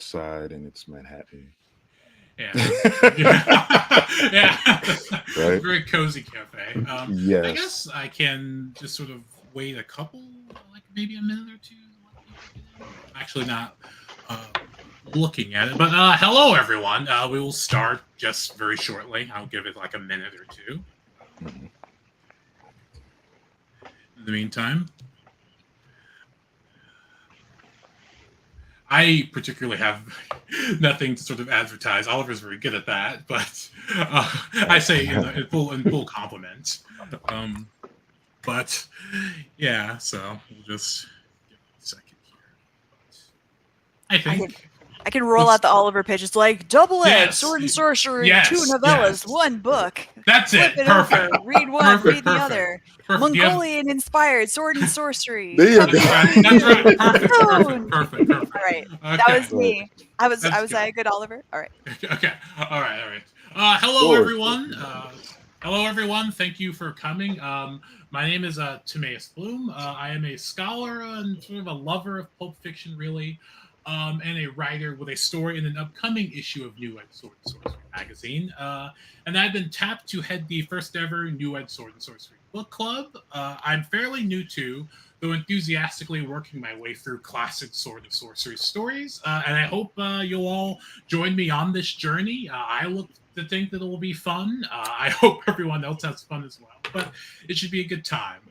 outside and it's Manhattan. Yeah, yeah, Right? very cozy cafe. I Yes. guess I can just sort of wait a couple, like maybe a minute or two. To let people get in. I'm actually not uh, looking at it, but hello everyone. We will start just very shortly. I'll give it like a minute or two. Mhm. In the meantime, I particularly have nothing to sort of advertise. Oliver's very good at that, but I say in full compliment. Um, but yeah, so we'll just give it a second here. But I I can think I can roll let's out the Oliver pitch. It's like double edged yes, sword and sorcery, two yes, novellas, yes. one book. That's Flip it. it over, Perfect. read one, Perfect. read the Perfect. other. Perfect. Do you have Mongolian inspired sword and sorcery There you coming go. That's to right. That's right. you Perfect. Perfect. soon. Perfect. All Perfect. right, that Okay. was me. I That's was good. a good Oliver. All right. Okay. All right. All right. Hello, Lord. everyone. Hello, everyone. Thank you for coming. My name is Timeaus Bloom. I am a scholar and sort of a lover of pulp fiction, really, and a writer with a story in an upcoming issue of New Ed Sword and Sorcery magazine. And I've been tapped to head the first ever New Ed Sword and Sorcery book club. I'm fairly new to, though enthusiastically working my way through classic sword and sorcery stories. And I hope you'll all join me on this journey. I look to think that it will be fun. I hope everyone else has fun as well, but it should be a good time.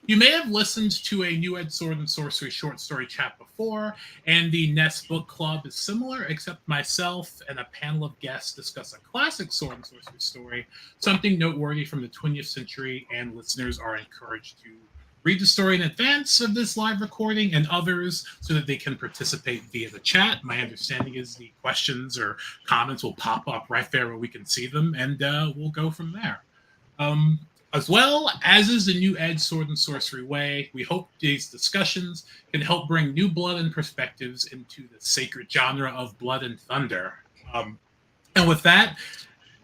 You may have listened to a New Ed Sword and Sorcery short story chat before, and the NESS Book Club is similar, except myself and a panel of guests discuss a classic sword and sorcery story, something noteworthy from the 20th century, and listeners are encouraged to read the story in advance of this live recording and others so that they can participate via the chat. My understanding is the questions or comments will pop up right there where we can see them, and we'll go from there. Um, as well as is the New Ed Sword and Sorcery way, we hope these discussions can help bring new blood and perspectives into the sacred genre of blood and thunder. And with that,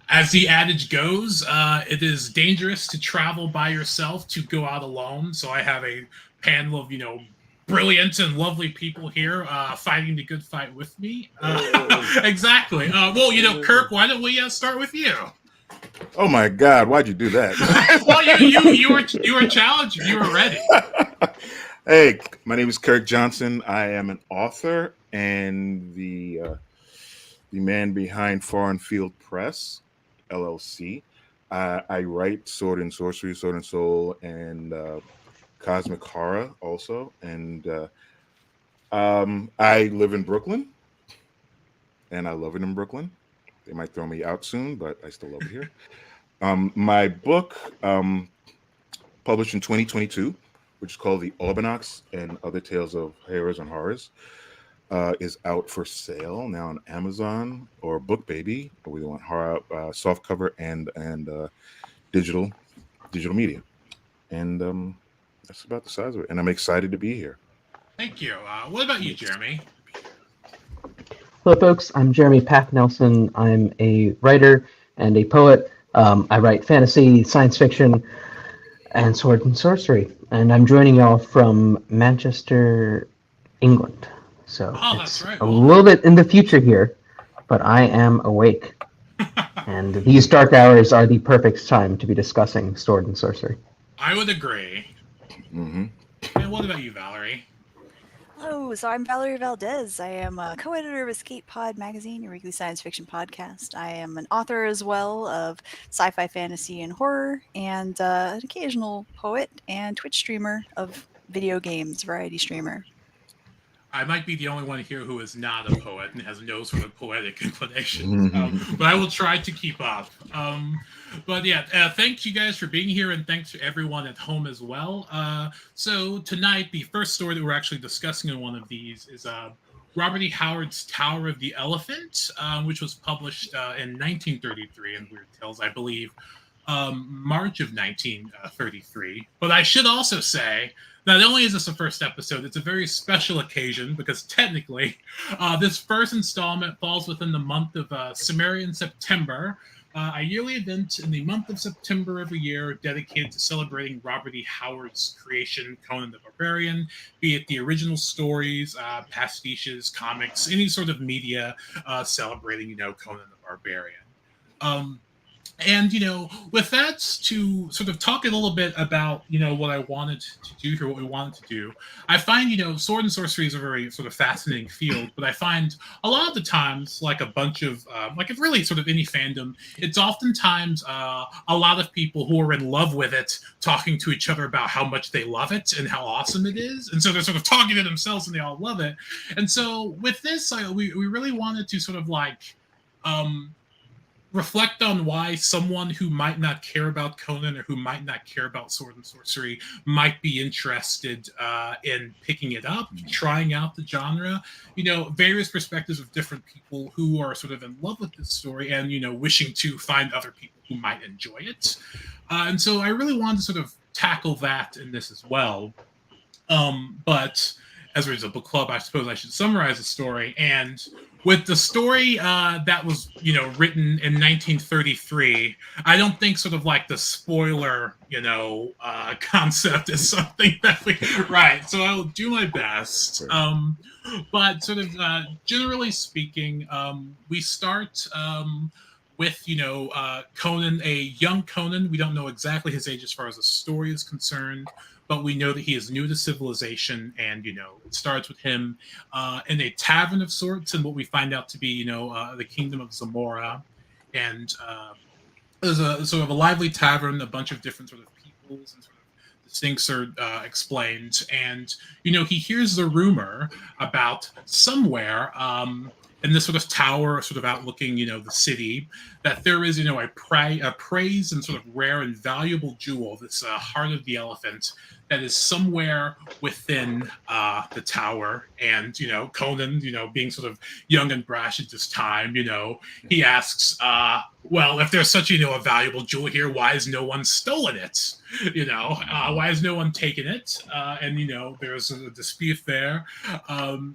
as the adage goes, it is dangerous to travel by yourself to go out alone. So I have a panel of, brilliant and lovely people here fighting the good fight with me. Exactly. Well, Kirk, why don't we start with you? Oh my God! Why'd you do that? Well, you were challenged. You were ready. Hey, my name is Kirk Johnson. I am an author and the man behind Foreign Field Press, LLC. I write Sword and Sorcery, Sword and Soul, and Cosmic Horror also. And I live in Brooklyn, and I love it in Brooklyn. They might throw me out soon, but I still love it here. My book, published in 2022, which is called The Albinox and Other Tales of Heroes and Horrors, is out for sale now on Amazon or BookBaby. We want horror, softcover and digital media, and that's about the size of it. And I'm excited to be here. Thank you. What about you, Jeremy? Hello, folks. I'm Jeremy Pack Nelson. I'm a writer and a poet. I write fantasy, science fiction, and sword and sorcery. And I'm joining y'all from Manchester, England. So That's right. a little bit in the future here, but I am awake. And these dark hours are the perfect time to be discussing sword and sorcery. I would agree. Mm-hmm. And what about you, Valerie? Hello, so I'm Valerie Valdes. I am a co-editor of Escape Pod magazine, your weekly science fiction podcast. I am an author as well of sci-fi, fantasy, and horror, and an occasional poet and Twitch streamer of video games, variety streamer. I might be the only one here who is not a poet and has no sort of poetic inclination, but I will try to keep up. But yeah, thank you guys for being here, and thanks to everyone at home as well. So tonight, the first story that we're actually discussing in one of these is Robert E. Howard's Tower of the Elephant, which was published in 1933 in Weird Tales, I believe, March of 1933. But I should also say, not only is this the first episode, it's a very special occasion because technically this first installment falls within the month of Cimmerian September, a yearly event in the month of September every year dedicated to celebrating Robert E. Howard's creation, Conan the Barbarian, be it the original stories, pastiches, comics, any sort of media celebrating, Conan the Barbarian. And with that, to sort of talk a little bit about what I wanted to do here, what we wanted to do, I find sword and sorcery is a very sort of fascinating field, but I find a lot of the times, like a bunch of like if really sort of any fandom, it's oftentimes a lot of people who are in love with it talking to each other about how much they love it and how awesome it is, and so they're sort of talking to themselves and they all love it. And so with this, we really wanted to sort of like reflect on why someone who might not care about Conan or who might not care about sword and sorcery might be interested in picking it up, trying out the genre. Various perspectives of different people who are sort of in love with this story and wishing to find other people who might enjoy it. And so I really wanted to sort of tackle that in this as well. But as there's a book club, I suppose I should summarize the story. And with the story that was, written in 1933, I don't think sort of like the spoiler, concept is something that we right. So I'll do my best. But sort of generally speaking, we start with Conan, a young Conan. We don't know exactly his age as far as the story is concerned, but we know that he is new to civilization, and it starts with him in a tavern of sorts, and what we find out to be the kingdom of Zamora, and there's a sort of a lively tavern, a bunch of different sort of peoples and sort of distinct are explained, and he hears the rumor about somewhere in this sort of tower, sort of outlooking, the city, that there is, a praised and sort of rare and valuable jewel, this heart of the elephant, that is somewhere within the tower. And, Conan, being sort of young and brash at this time, he asks, well, if there's such, a valuable jewel here, why has no one stolen it? Why has no one taken it? And, there's a dispute there.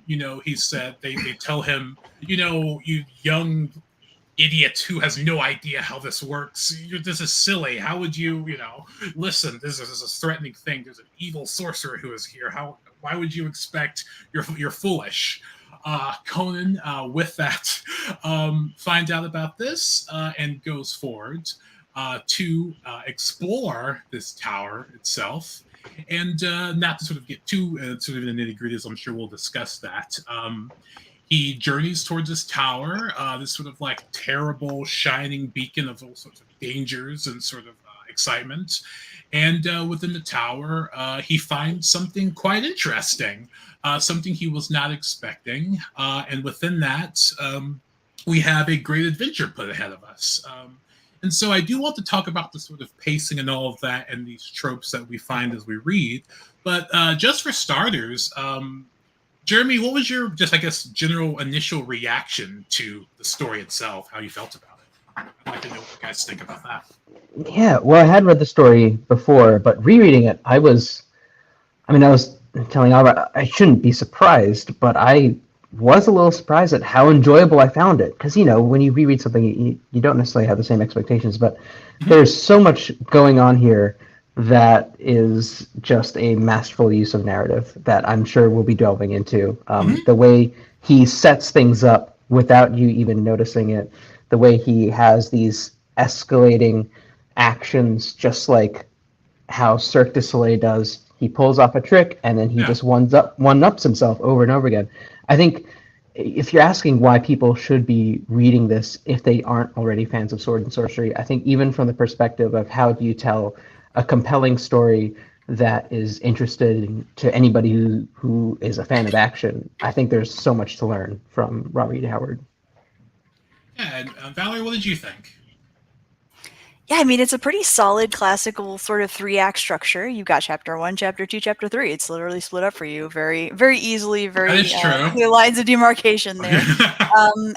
He said, they tell him, you young idiot who has no idea how this works. This is silly. How would you, listen, this is a threatening thing. There's an evil sorcerer who is here. Why would you expect you're foolish? Conan, with that, finds out about this and goes forward to explore this tower itself. And not to sort of get too sort of in the nitty-gritty, as I'm sure we'll discuss that. He journeys towards this tower, this sort of like terrible shining beacon of all sorts of dangers and sort of excitement. And within the tower, he finds something quite interesting, something he was not expecting. And within that, we have a great adventure put ahead of us. And so I do want to talk about the sort of pacing and all of that and these tropes that we find as we read. But just for starters, Jeremy, what was your just, I guess, general initial reaction to the story itself, how you felt about it? I'd like to know what you guys think about that. Yeah, well, I had read the story before, but rereading it, I was telling Albert, I shouldn't be surprised, but I was a little surprised at how enjoyable I found it. Because, when you reread something, you don't necessarily have the same expectations, but there's so much going on here that is just a masterful use of narrative that I'm sure we'll be delving into. The way he sets things up without you even noticing it, the way he has these escalating actions, just like how Cirque du Soleil does. He pulls off a trick and then he just one-ups himself over and over again. I think if you're asking why people should be reading this if they aren't already fans of sword and sorcery, I think even from the perspective of how do you tell a compelling story that is interested to anybody who is a fan of action, I think there's so much to learn from Robert E. Howard. Yeah, and Valerie, what did you think? Yeah, I mean, it's a pretty solid classical sort of 3-act structure. You've got chapter 1, chapter 2, chapter 3. It's literally split up for you very, very easily, very clear lines of demarcation there.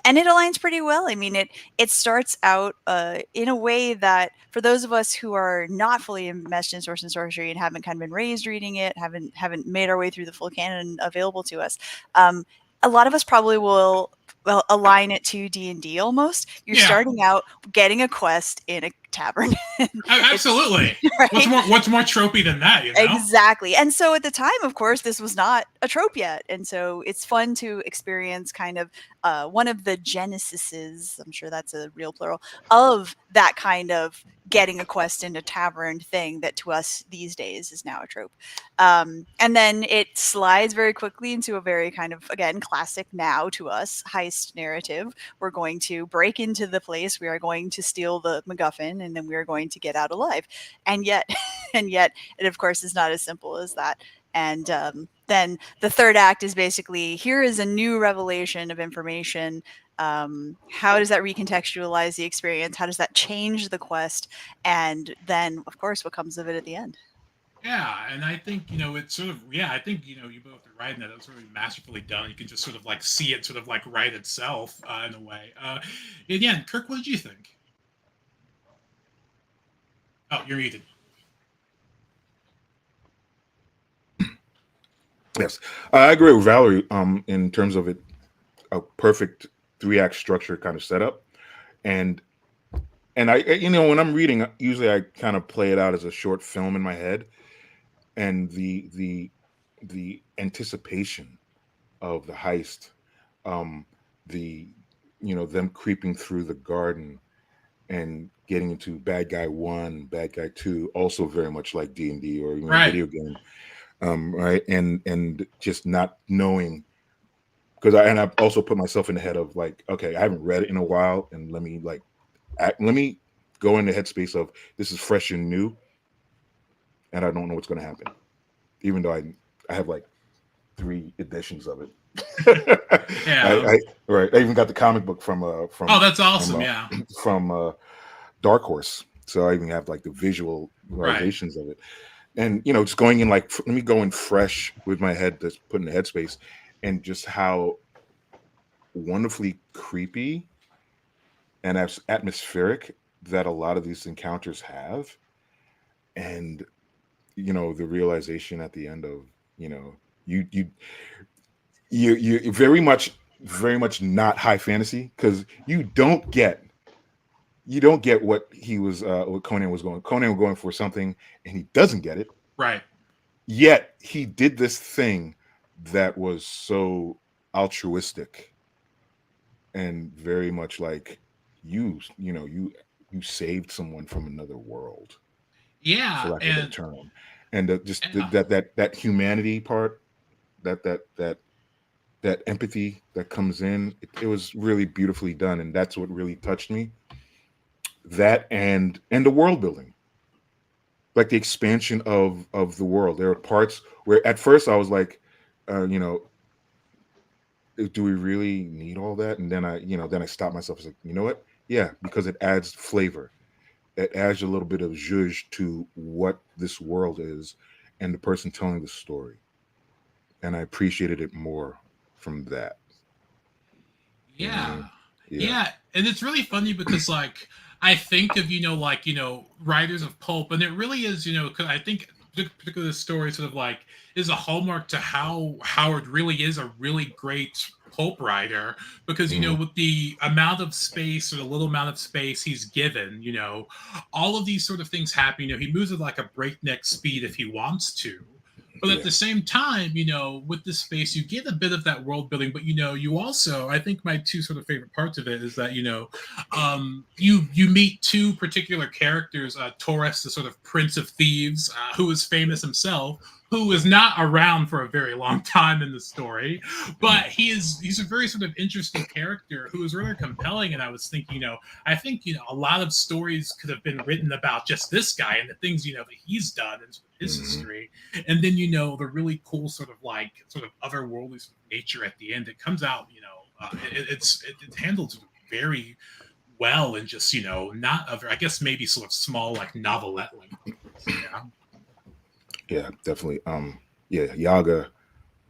And it aligns pretty well. I mean, it starts out in a way that for those of us who are not fully enmeshed in Sword and Sorcery and haven't kind of been raised reading it, haven't made our way through the full canon available to us, a lot of us probably will well, align it to D&D almost. You're Yeah. starting out getting a quest in a tavern. Absolutely. Right? What's more tropey than that, you know? Exactly. And so at the time, of course, this was not a trope yet. And so it's fun to experience kind of one of the genesises, I'm sure that's a real plural, of that kind of getting a quest in a tavern thing that to us these days is now a trope. And then it slides very quickly into a very kind of, again, classic now to us heist narrative. We're going to break into the place. We are going to steal the MacGuffin, and then we are going to get out alive. And yet, it of course is not as simple as that. And then the third act is basically, here is a new revelation of information. How does that recontextualize the experience? How does that change the quest? And then, of course, what comes of it at the end? Yeah, and I think it's sort of I think you both are right in that it's really masterfully done. You can just sort of like see it sort of like write itself in a way. Again, Kirk, what did you think? Oh, you're muted. Yes, I agree with Valerie. In terms of it, a perfect 3-act structure kind of setup, and I when I'm reading, usually I kind of play it out as a short film in my head, and the anticipation of the heist, the them creeping through the garden and getting into bad guy 1, bad guy 2, also very much like D&D or even a Right. video game. Right, and just not knowing, because I've also put myself in the head of like, okay, I haven't read it in a while, and let me go in the headspace of this is fresh and new, and I don't know what's going to happen, even though I have like 3 editions of it. Yeah. I even got the comic book from Oh, that's awesome. from Dark Horse, so I even have like the visual visualizations of it. And just going in like, let me go in fresh with my head that's put in the headspace, and just how wonderfully creepy and atmospheric that a lot of these encounters have, and the realization at the end of you very much not high fantasy, because you don't get what he was what Conan was going for something, and he doesn't get it. Right. Yet he did this thing that was so altruistic and very much like you saved someone from another world. Yeah, For lack of a better and term. And that humanity part, that empathy that comes in, it was really beautifully done, and that's what really touched me. That and the world building, like the expansion of the world. There are parts where at first I was like, do we really need all that? And then I stopped myself. I was like, you know what? Yeah, because it adds flavor. It adds a little bit of zhuzh to what this world is and the person telling the story. And I appreciated it more from that. You know what I mean? Yeah, and it's really funny because like I think of writers of pulp, and it really is because I think particularly this story sort of like is a hallmark to how Howard really is a really great pulp writer, because with the amount of space or the little amount of space he's given, all of these sort of things happen. He moves at like a breakneck speed if he wants to. But at the same time, with this space, you get a bit of that world building. But you also, I think my 2 sort of favorite parts of it is that you meet 2 particular characters. Torres, the sort of Prince of Thieves, who is famous himself, who is not around for a very long time in the story, but he's a very sort of interesting character who is really compelling. And I was thinking, I think a lot of stories could have been written about just this guy and the things that he's done in his history, and then the really cool sort of otherworldly sort of nature at the end. It comes out, it's handled very well, and just not a, I guess maybe sort of small like novelette length. Yeah, definitely. Yaga,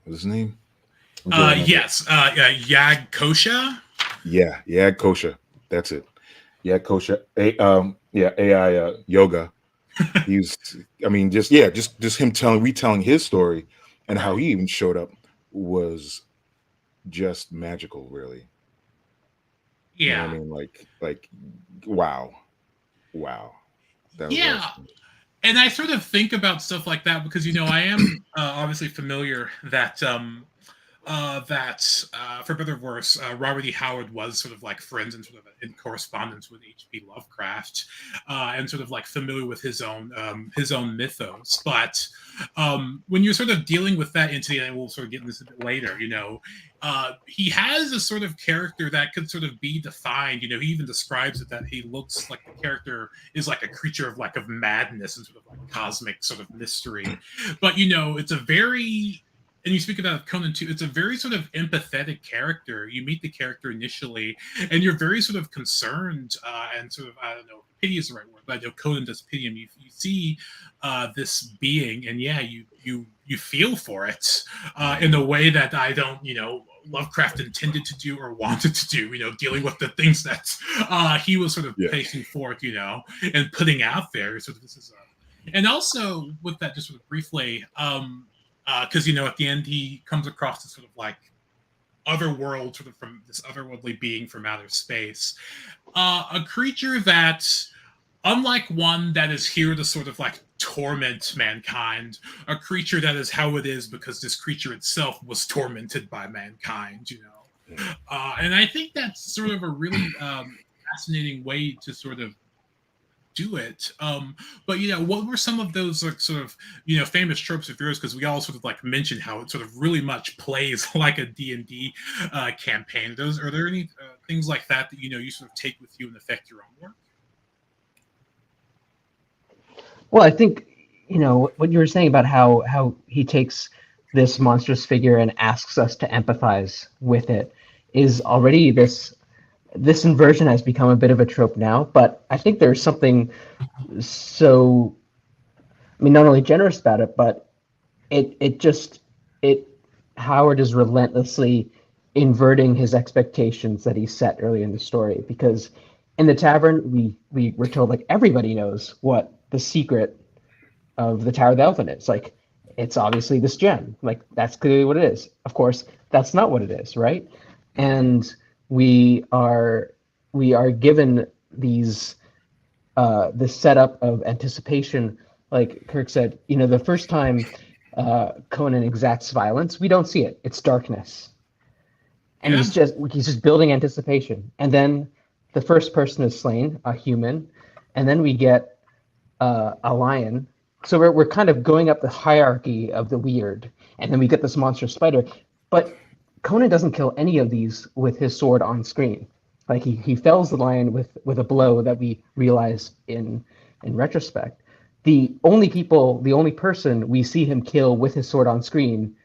what's his name? Yes, Yag Kosha. Yeah, Yag Kosha. That's it. Yag Kosha. AI yoga. Just him retelling his story and how he even showed up was just magical, really. You know Yeah. what I mean? Like, wow, wow, that was Yeah. awesome. And I sort of think about stuff like that because I am obviously familiar that for better or worse, Robert E. Howard was sort of like friends and sort of in correspondence with H.P. Lovecraft, and sort of like familiar with his own mythos. But when you're sort of dealing with that entity, and we'll sort of get into this a bit later, he has a sort of character that could sort of be defined. He even describes it that he looks like the character is like a creature of madness and sort of like cosmic sort of mystery. But it's a very and you speak about Conan too, it's a very sort of empathetic character. You meet the character initially, and you're very sort of concerned and sort of, I don't know, pity is the right word, but I know Conan does pity him. You see this being, and yeah, you feel for it in a way that I don't, Lovecraft intended to do or wanted to do, dealing with the things that he was sort of facing forth, and putting out there. So this is and also with that, just sort of briefly, because at the end he comes across this sort of like other world, sort of from this otherworldly being from outer space, a creature that, unlike one that is here to sort of like torment mankind, a creature that is how it is because this creature itself was tormented by mankind, and I think that's sort of a really fascinating way to sort of do it. But what were some of those like sort of famous tropes of yours? Because we all sort of like mentioned how it sort of really much plays like a D&D campaign. Are there any things like that you sort of take with you and affect your own work? Well, I think what you were saying about how he takes this monstrous figure and asks us to empathize with it is already this inversion has become a bit of a trope now, but I think there's something so, not only generous about it, but Howard is relentlessly inverting his expectations that he set early in the story, because in the tavern we were told like everybody knows what the secret of the Tower of the Elephant is. Like, it's obviously this gem. Like, that's clearly what it is. Of course, that's not what it is, right? And we are given these this setup of anticipation, like Kirk said. The first time Conan exacts violence, we don't see it. It's darkness, and he's just building anticipation. And then the first person is slain, a human, and then we get a lion. So we're kind of going up the hierarchy of the weird, and then we get this monster spider. But Conan doesn't kill any of these with his sword on screen. Like, he fells the lion with a blow that we realize in retrospect. The only person we see him kill with his sword on screen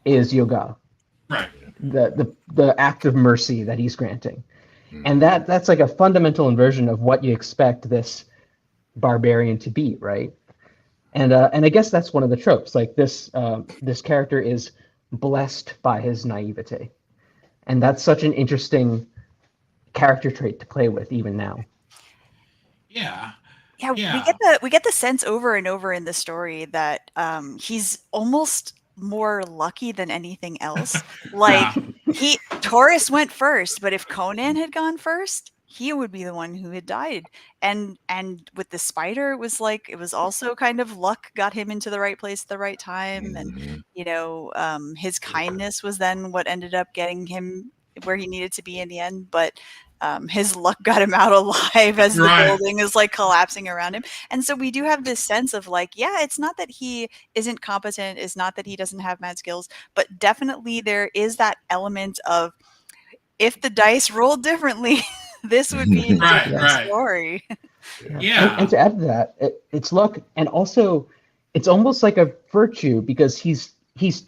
is Yoga. Right. The act of mercy that he's granting. And that's like a fundamental inversion of what you expect this barbarian to be, right? And I guess that's one of the tropes. Like, this character is blessed by his naivete, and that's such an interesting character trait to play with even now. Yeah, we get the sense over and over in the story that he's almost more lucky than anything else. Like, Taurus went first, but if Conan had gone first, he would be the one who had died. And with the spider, it was also kind of luck got him into the right place at the right time. And his kindness was then what ended up getting him where he needed to be in the end. But his luck got him out alive as the building is like collapsing around him. And so we do have this sense of like, yeah, it's not that he isn't competent, it's not that he doesn't have mad skills, but definitely there is that element of, if the dice rolled differently, this would be a different story. Yeah. And to add to that, it's luck, and also it's almost like a virtue, because he's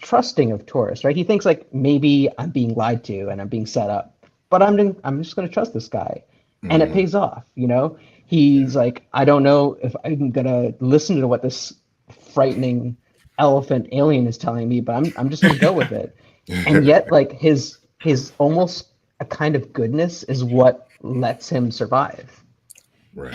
trusting of Taurus, right? He thinks like, maybe I'm being lied to and I'm being set up, but I'm just going to trust this guy, and it pays off. He's like, I don't know if I'm going to listen to what this frightening elephant alien is telling me, but I'm just going to go with it. And yet, like, his almost a kind of goodness is what lets him survive. Right.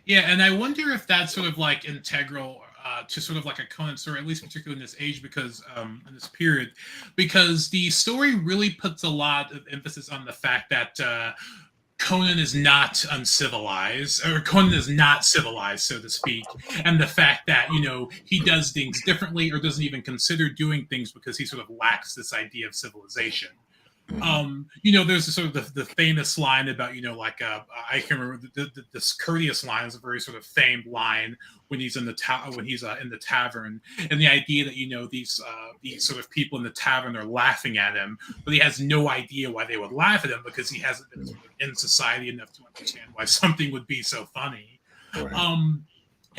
Yeah, and I wonder if that's sort of like integral to sort of like a Conan story, at least particularly in this age, because in this period, because the story really puts a lot of emphasis on the fact that Conan is not uncivilized, or Conan is not civilized, so to speak, and the fact that he does things differently or doesn't even consider doing things because he sort of lacks this idea of civilization. There's sort of the famous line about I can remember this courteous line is a very sort of famed line when he's in the in the tavern, and the idea that these sort of people in the tavern are laughing at him, but he has no idea why they would laugh at him because he hasn't been sort of in society enough to understand why something would be so funny. Right.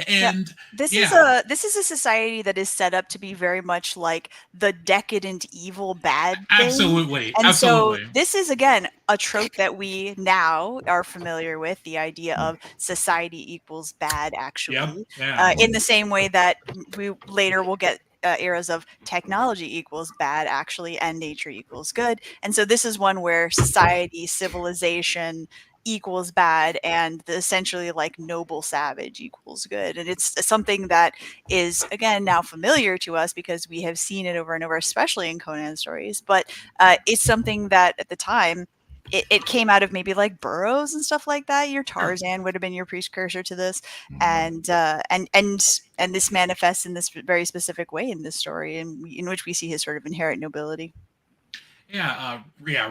And this is a society that is set up to be very much like the decadent, evil, bad thing. Absolutely, and absolutely. So this is again a trope that we now are familiar with: the idea of society equals bad. Actually, yep. Yeah. In the same way that we later will get eras of technology equals bad, actually, and nature equals good. And so this is one where society, civilization equals bad, and the essentially like noble savage equals good. And it's something that is again now familiar to us because we have seen it over and over, especially in Conan stories. But it's something that at the time it came out of maybe like Burroughs and stuff like that. Your Tarzan would have been your precursor to this, and this manifests in this very specific way in this story, in which we see his sort of inherent nobility. Yeah,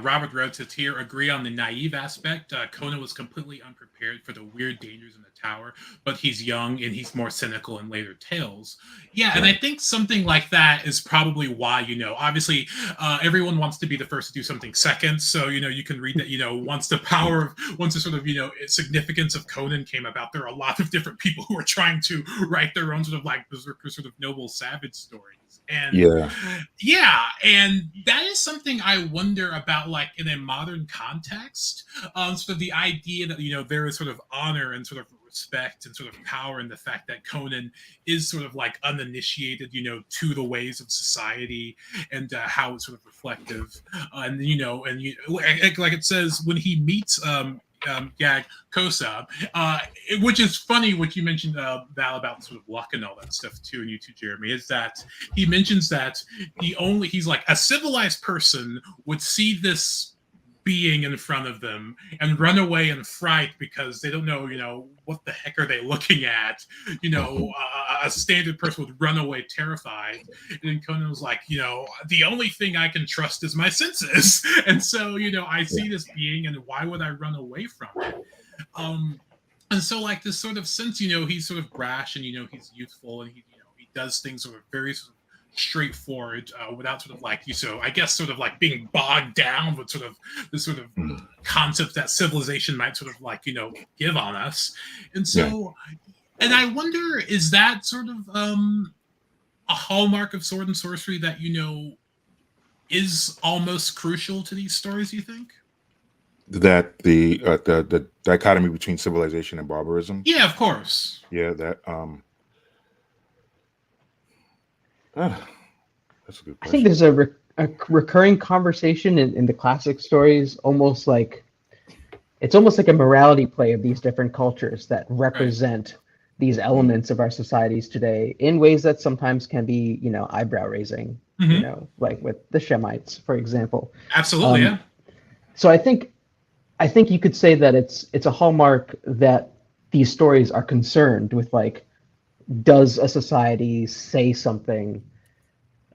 Robert wrote it here. Agree on the naive aspect. Conan was completely unprepared for the weird dangers in the tower, but he's young and he's more cynical in later tales. Yeah, and I think something like that is probably why, obviously everyone wants to be the first to do something second. So, you can read that, once the sort of, significance of Conan came about, there are a lot of different people who are trying to write their own sort of like berserker, sort of noble savage stories. And and that is something I wonder about, like in a modern context, sort of the idea that there is sort of honor and sort of respect and sort of power in the fact that Conan is sort of like uninitiated, to the ways of society and how it's sort of reflective, like it says when he meets Gag Kosa, which is funny what you mentioned, Val, about sort of luck and all that stuff too, and you too, Jeremy, is that he mentions that he's like a civilized person would see this being in front of them and run away in fright because they don't know, what the heck are they looking at? A standard person would run away terrified. And then Conan was like, the only thing I can trust is my senses. And so, I see this being, and why would I run away from it? And so like this sort of sense, he's sort of brash and, he's youthful and he does things sort of very sort of straightforward without sort of like I guess sort of like being bogged down with sort of this sort of concept that civilization might sort of like give on us. And so and I wonder, is that sort of a hallmark of sword and sorcery that is almost crucial to these stories, you think? That the dichotomy between civilization and barbarism? Yeah, of course. Yeah, that that's a good question. I think there's a recurring conversation in the classic stories, almost like a morality play of these different cultures that represent these elements of our societies today in ways that sometimes can be, eyebrow raising, like with the Shemites, for example. Absolutely, yeah. So I think you could say that it's a hallmark that these stories are concerned with, like, does a society say something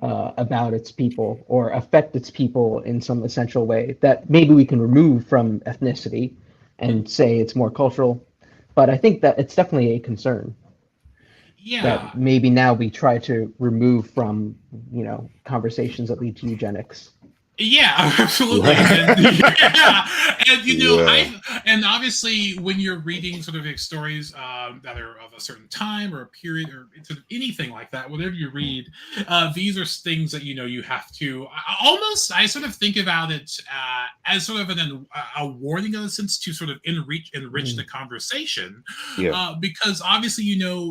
about its people or affect its people in some essential way that maybe we can remove from ethnicity and say it's more cultural. But I think that it's definitely a concern. Yeah. That maybe now we try to remove from, conversations that lead to eugenics. Yeah, absolutely. And obviously when you're reading sort of stories that are of a certain time or a period or sort of anything like that, whatever you read, these are things that you have to I sort of think about it as sort of a warning in a sense to sort of enrich the conversation, because obviously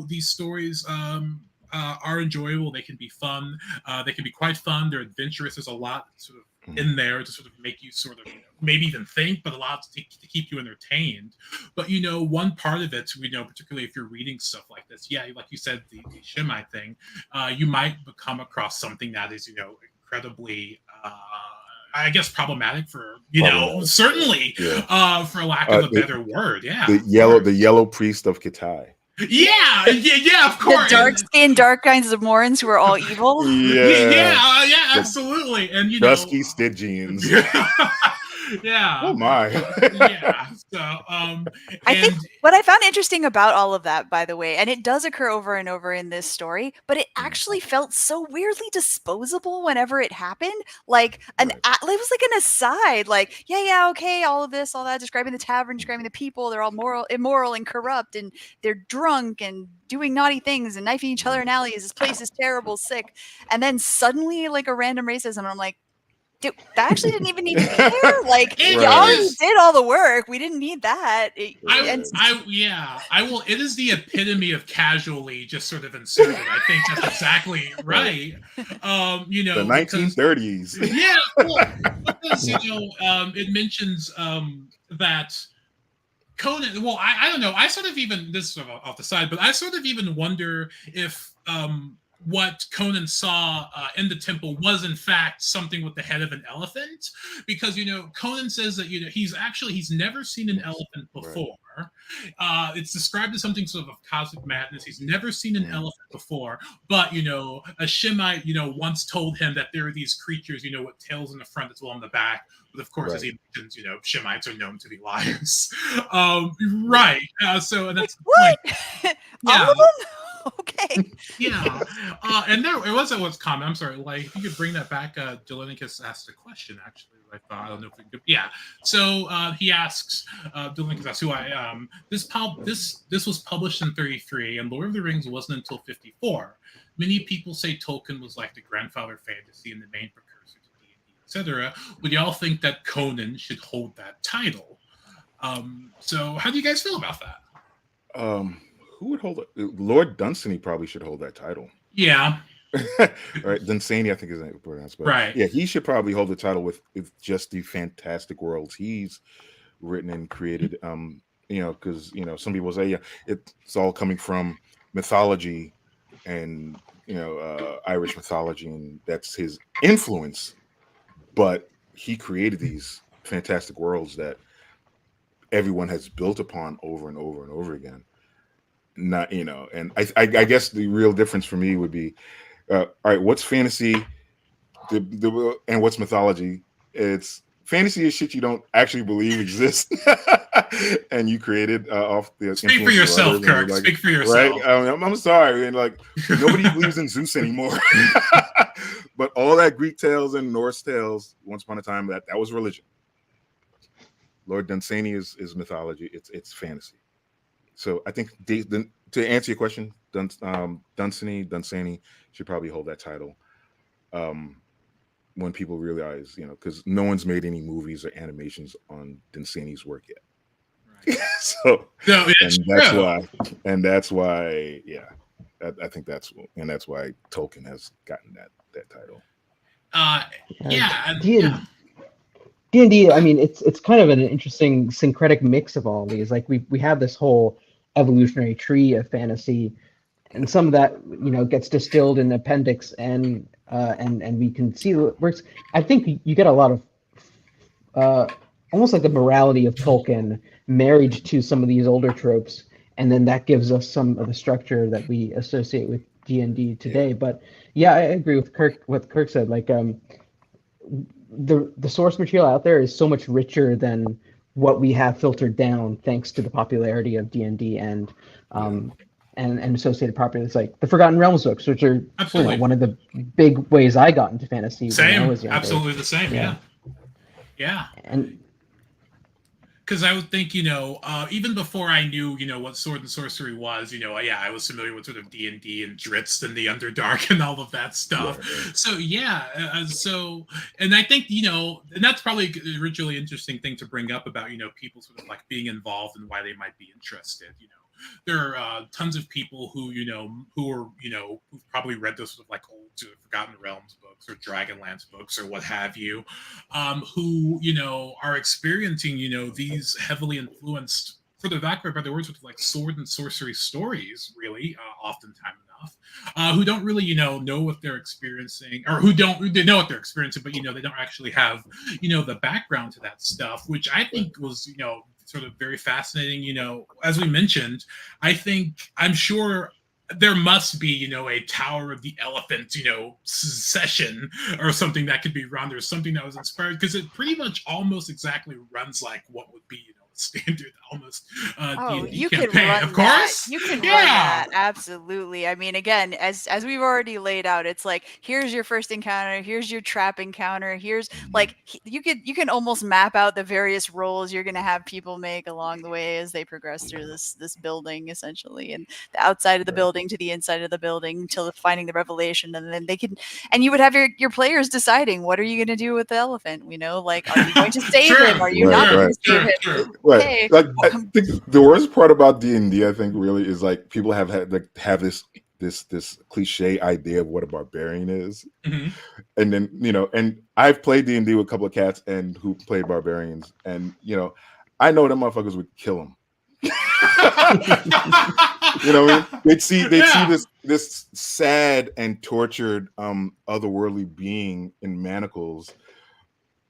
these stories are enjoyable. They can be fun. They can be quite fun. They're adventurous. There's a lot sort of in there to sort of make you sort of, maybe even think, but a lot to keep you entertained. But, one part of it, particularly if you're reading stuff like this, yeah, like you said, the Shemite thing, you might come across something that is, incredibly, I guess, problematic for, certainly, for lack of a better word. Yeah. The yellow priest of Kitai. Yeah, of course. The dark-skinned, dark kinds of Morans who are all evil. Yeah, absolutely. And dusky Stygians. Yeah. Oh my. Yeah. So, I think what I found interesting about all of that, by the way, and it does occur over and over in this story, but it actually felt so weirdly disposable whenever it happened. Like it was like an aside. Like, okay, all of this, all that, describing the tavern, describing the people, they're all immoral and corrupt, and they're drunk and doing naughty things and knifing each other in alleys. This place is terrible, sick. And then suddenly, like a random racism, and I'm like, dude, that actually didn't even need to be there. Like, y'all did all the work. We didn't need that. I will. It is the epitome of casually just sort of inserted. I think that's exactly right. The 1930s. Because it mentions that Conan. Well, I don't know. I sort of even, this is sort of off the side, but I sort of even wonder if what Conan saw in the temple was in fact something with the head of an elephant, because Conan says that he's never seen an elephant before. It's described as something sort of cosmic madness. He's never seen an elephant before, but a Shemite once told him that there are these creatures with tails in the front as well in the back. But of course, as he mentions, Shemites are known to be liars. So that's what? Yeah. All of them? Okay. Yeah. And there it was comment. I'm sorry. Like, if you could bring that back, Dolinicus asked a question, actually. I don't know if we could. Yeah. So he asks, Dolinicus asks, this was published in 33, and Lord of the Rings wasn't until 54. Many people say Tolkien was like the grandfather fantasy and the main precursor to D&D, etc. Would y'all think that Conan should hold that title? So how do you guys feel about that? Who would hold it? Lord Dunsany probably should hold that title. Yeah. Right. Dunsany, I think is pronounced. But right. Yeah, he should probably hold the title with just the fantastic worlds he's written and created. Because some people say, it's all coming from mythology and Irish mythology, and that's his influence. But he created these fantastic worlds that everyone has built upon over and over and over again. Not and I guess the real difference for me would be all right, what's fantasy and what's mythology? It's fantasy is shit you don't actually believe exists and you created off the speak for yourself, Kirk. Speak for yourself, right? I'm sorry, and nobody believes in Zeus anymore. But all that Greek tales and Norse tales, once upon a time, that was religion. Lord Dunsany is mythology. It's fantasy. So I think to answer your question, Dunsany should probably hold that title when people realize, because no one's made any movies or animations on Dunsany's work yet. Right. That's why, I think that's why Tolkien has gotten that title. D&D, I mean, it's kind of an interesting syncretic mix of all these. Like we have this whole evolutionary tree of fantasy, and some of that gets distilled in appendix, and we can see it works. I think you get a lot of almost like the morality of Tolkien married to some of these older tropes, and then that gives us some of the structure that we associate with D&D today. But yeah, I agree with Kirk. What Kirk said, like the source material out there is so much richer than what we have filtered down thanks to the popularity of D&D and associated properties like the Forgotten Realms books, which are one of the big ways I got into fantasy when I was younger. Absolutely the same. Yeah. And because I would think, even before I knew, what sword and sorcery was, I was familiar with sort of D&D and Dritz and the Underdark and all of that stuff. Yeah. So, and I think, and that's probably a really interesting thing to bring up about, people sort of like being involved and why they might be interested, there are tons of people who who've probably read those sort of like old Forgotten Realms books or Dragonlance books or what have you, who are experiencing these heavily influenced, for the lack of better words, with like sword and sorcery stories, really, oftentimes enough, who don't really, know what they're experiencing, or they know what they're experiencing, but they don't actually have, the background to that stuff, which I think was, sort of very fascinating. As we mentioned, I'm sure there must be, a Tower of the Elephant, session or something that could be run. There's something that was inspired, because it pretty much almost exactly runs like what would be, a standard almost D&D you campaign. can run Of course, that. You can run that, absolutely. I mean, again, as we've already laid out, it's like, here's your first encounter, here's your trap encounter, here's like you can almost map out the various roles you're going to have people make along the way as they progress through this building, essentially, and the outside of the building to the inside of the building until finding the revelation, and then and you would have your players deciding, what are you going to do with the elephant? Like, are you going to save him? Are you not going to save him? Right. Okay. Like, I think the worst part about D&D, I think, really is like people have this cliche idea of what a barbarian is, and then and I've played D&D with a couple of cats and who played barbarians, and I know them motherfuckers would kill them. What I mean? They'd see this sad and tortured otherworldly being in manacles.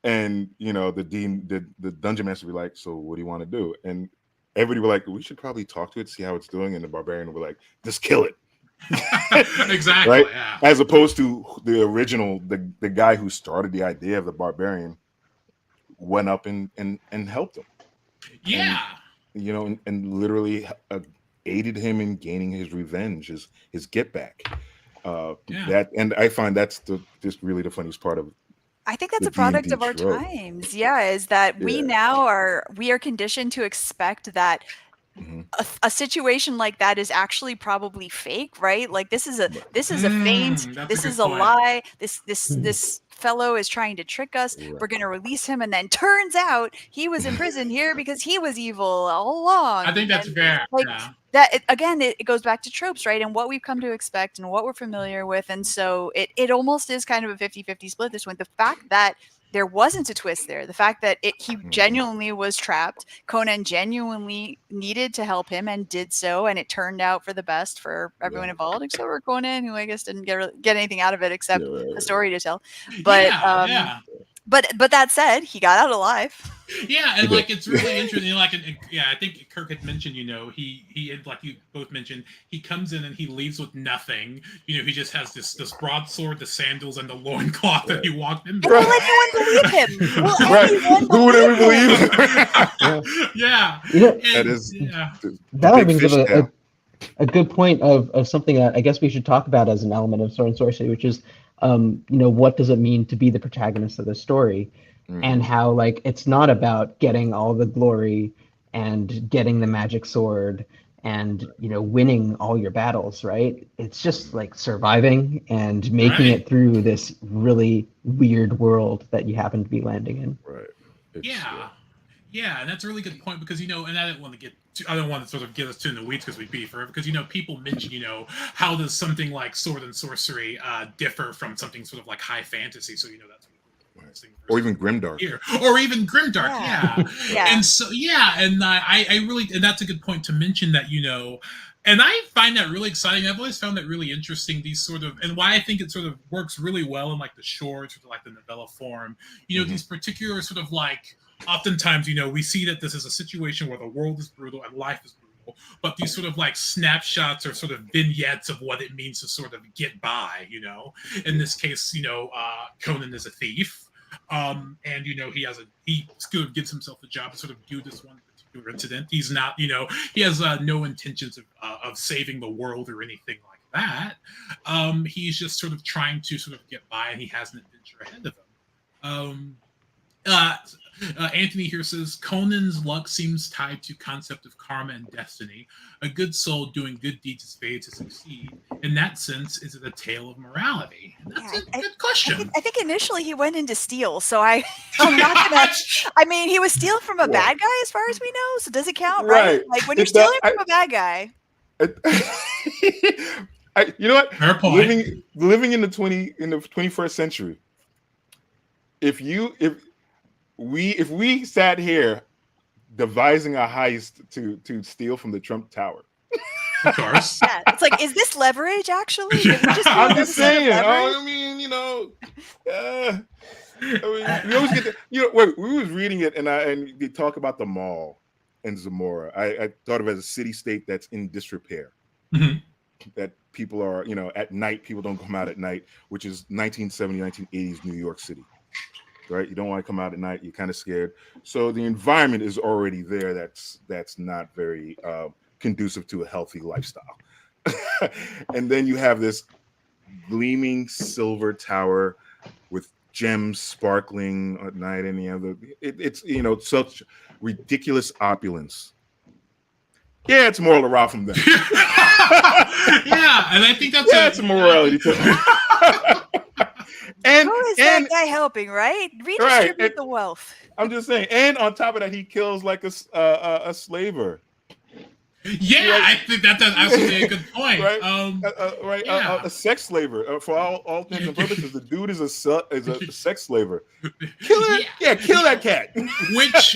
And the dungeon master would be like, so what do you want to do? And everybody would be like, we should probably talk to it, see how it's doing. And the barbarian would be like, just kill it. Exactly. Right? Yeah. As opposed to the original, the guy who started the idea of the barbarian went up and helped him. Yeah. And literally aided him in gaining his revenge, his get back. That, and I find that's just really the funniest part of. I think that's a product of our times. Yeah, is that we now are conditioned to expect that a situation like that is actually probably fake, right? Like, this is a feint, this is a lie, this fellow is trying to trick us. We're going to release him, and then turns out he was in prison here because he was evil all along. I think that's fair. Like, again, it goes back to tropes, right? And what we've come to expect and what we're familiar with. And so it almost is kind of a 50-50 split this one. The fact that there wasn't a twist there, the fact that he genuinely was trapped, Conan genuinely needed to help him and did so, and it turned out for the best for everyone involved, except for Conan, who I guess didn't get anything out of it except a story to tell. But But that said, he got out alive. Yeah, and like it's really interesting. Like, I think Kirk had mentioned, he like you both mentioned, he comes in and he leaves with nothing. He just has this broadsword, the sandals, and the loincloth that he walked in. Will anyone believe him? Will anyone Who would ever believe him? That is that brings up a good point of something that I guess we should talk about as an element of sword and sorcery, which is what does it mean to be the protagonist of the story, and how, like, it's not about getting all the glory and getting the magic sword and winning all your battles, right? It's just like surviving and making it through this really weird world that you happen to be landing in. Right. Yeah, and that's a really good point, because and I don't want to sort of get us too in the weeds because we'd be forever, because people mention how does something like sword and sorcery differ from something sort of like high fantasy, so that's or even grimdark, or even grimdark, and so and I really, and that's a good point to mention that and I find that really exciting. I've always found that really interesting, these sort of, and why I think it sort of works really well in like the short, sort of like the novella form, these particular sort of like, oftentimes, we see that this is a situation where the world is brutal and life is brutal, but these sort of like snapshots or sort of vignettes of what it means to sort of get by, in this case, Conan is a thief, and he sort of gives himself a job to sort of do this one particular incident. He's not, he has no intentions of saving the world or anything like that. He's just sort of trying to sort of get by, and he has an adventure ahead of him. Anthony here says Conan's luck seems tied to concept of karma and destiny. A good soul doing good deeds is fated to succeed. In that sense, is it a tale of morality? That's a good question. I think initially he went into steal, so I'm not gonna. I mean, he was stealing from a bad guy, as far as we know. So does it count, right? Like when you're stealing from a bad guy. You know what? Fair point. Living in the 21st century. If we sat here devising a heist to steal from the Trump Tower. Of course. Yeah, it's like, is this leverage actually? I'm just saying. I mean, you know, I mean, we always get we was reading it and they talk about the mall in Zamora. I thought of it as a city-state that's in disrepair. Mm-hmm. That people are, you know, at night, people don't come out at night, which is 1970s, 1980s New York City. Right, you don't want to come out at night. You're kind of scared. So the environment is already there. That's not very conducive to a healthy lifestyle. And then you have this gleaming silver tower with gems sparkling at night, and you know it's you know such ridiculous opulence. Yeah, it's moral to rob from them. Yeah, and I think that's a morality too. And who is that guy helping, right? Redistribute the wealth. I'm just saying. And on top of that, he kills like a slaver. Yeah, right? I think that's absolutely a good point. Right, a sex slaver. For all intents and purposes, the dude is a sex slaver. Kill that cat. Which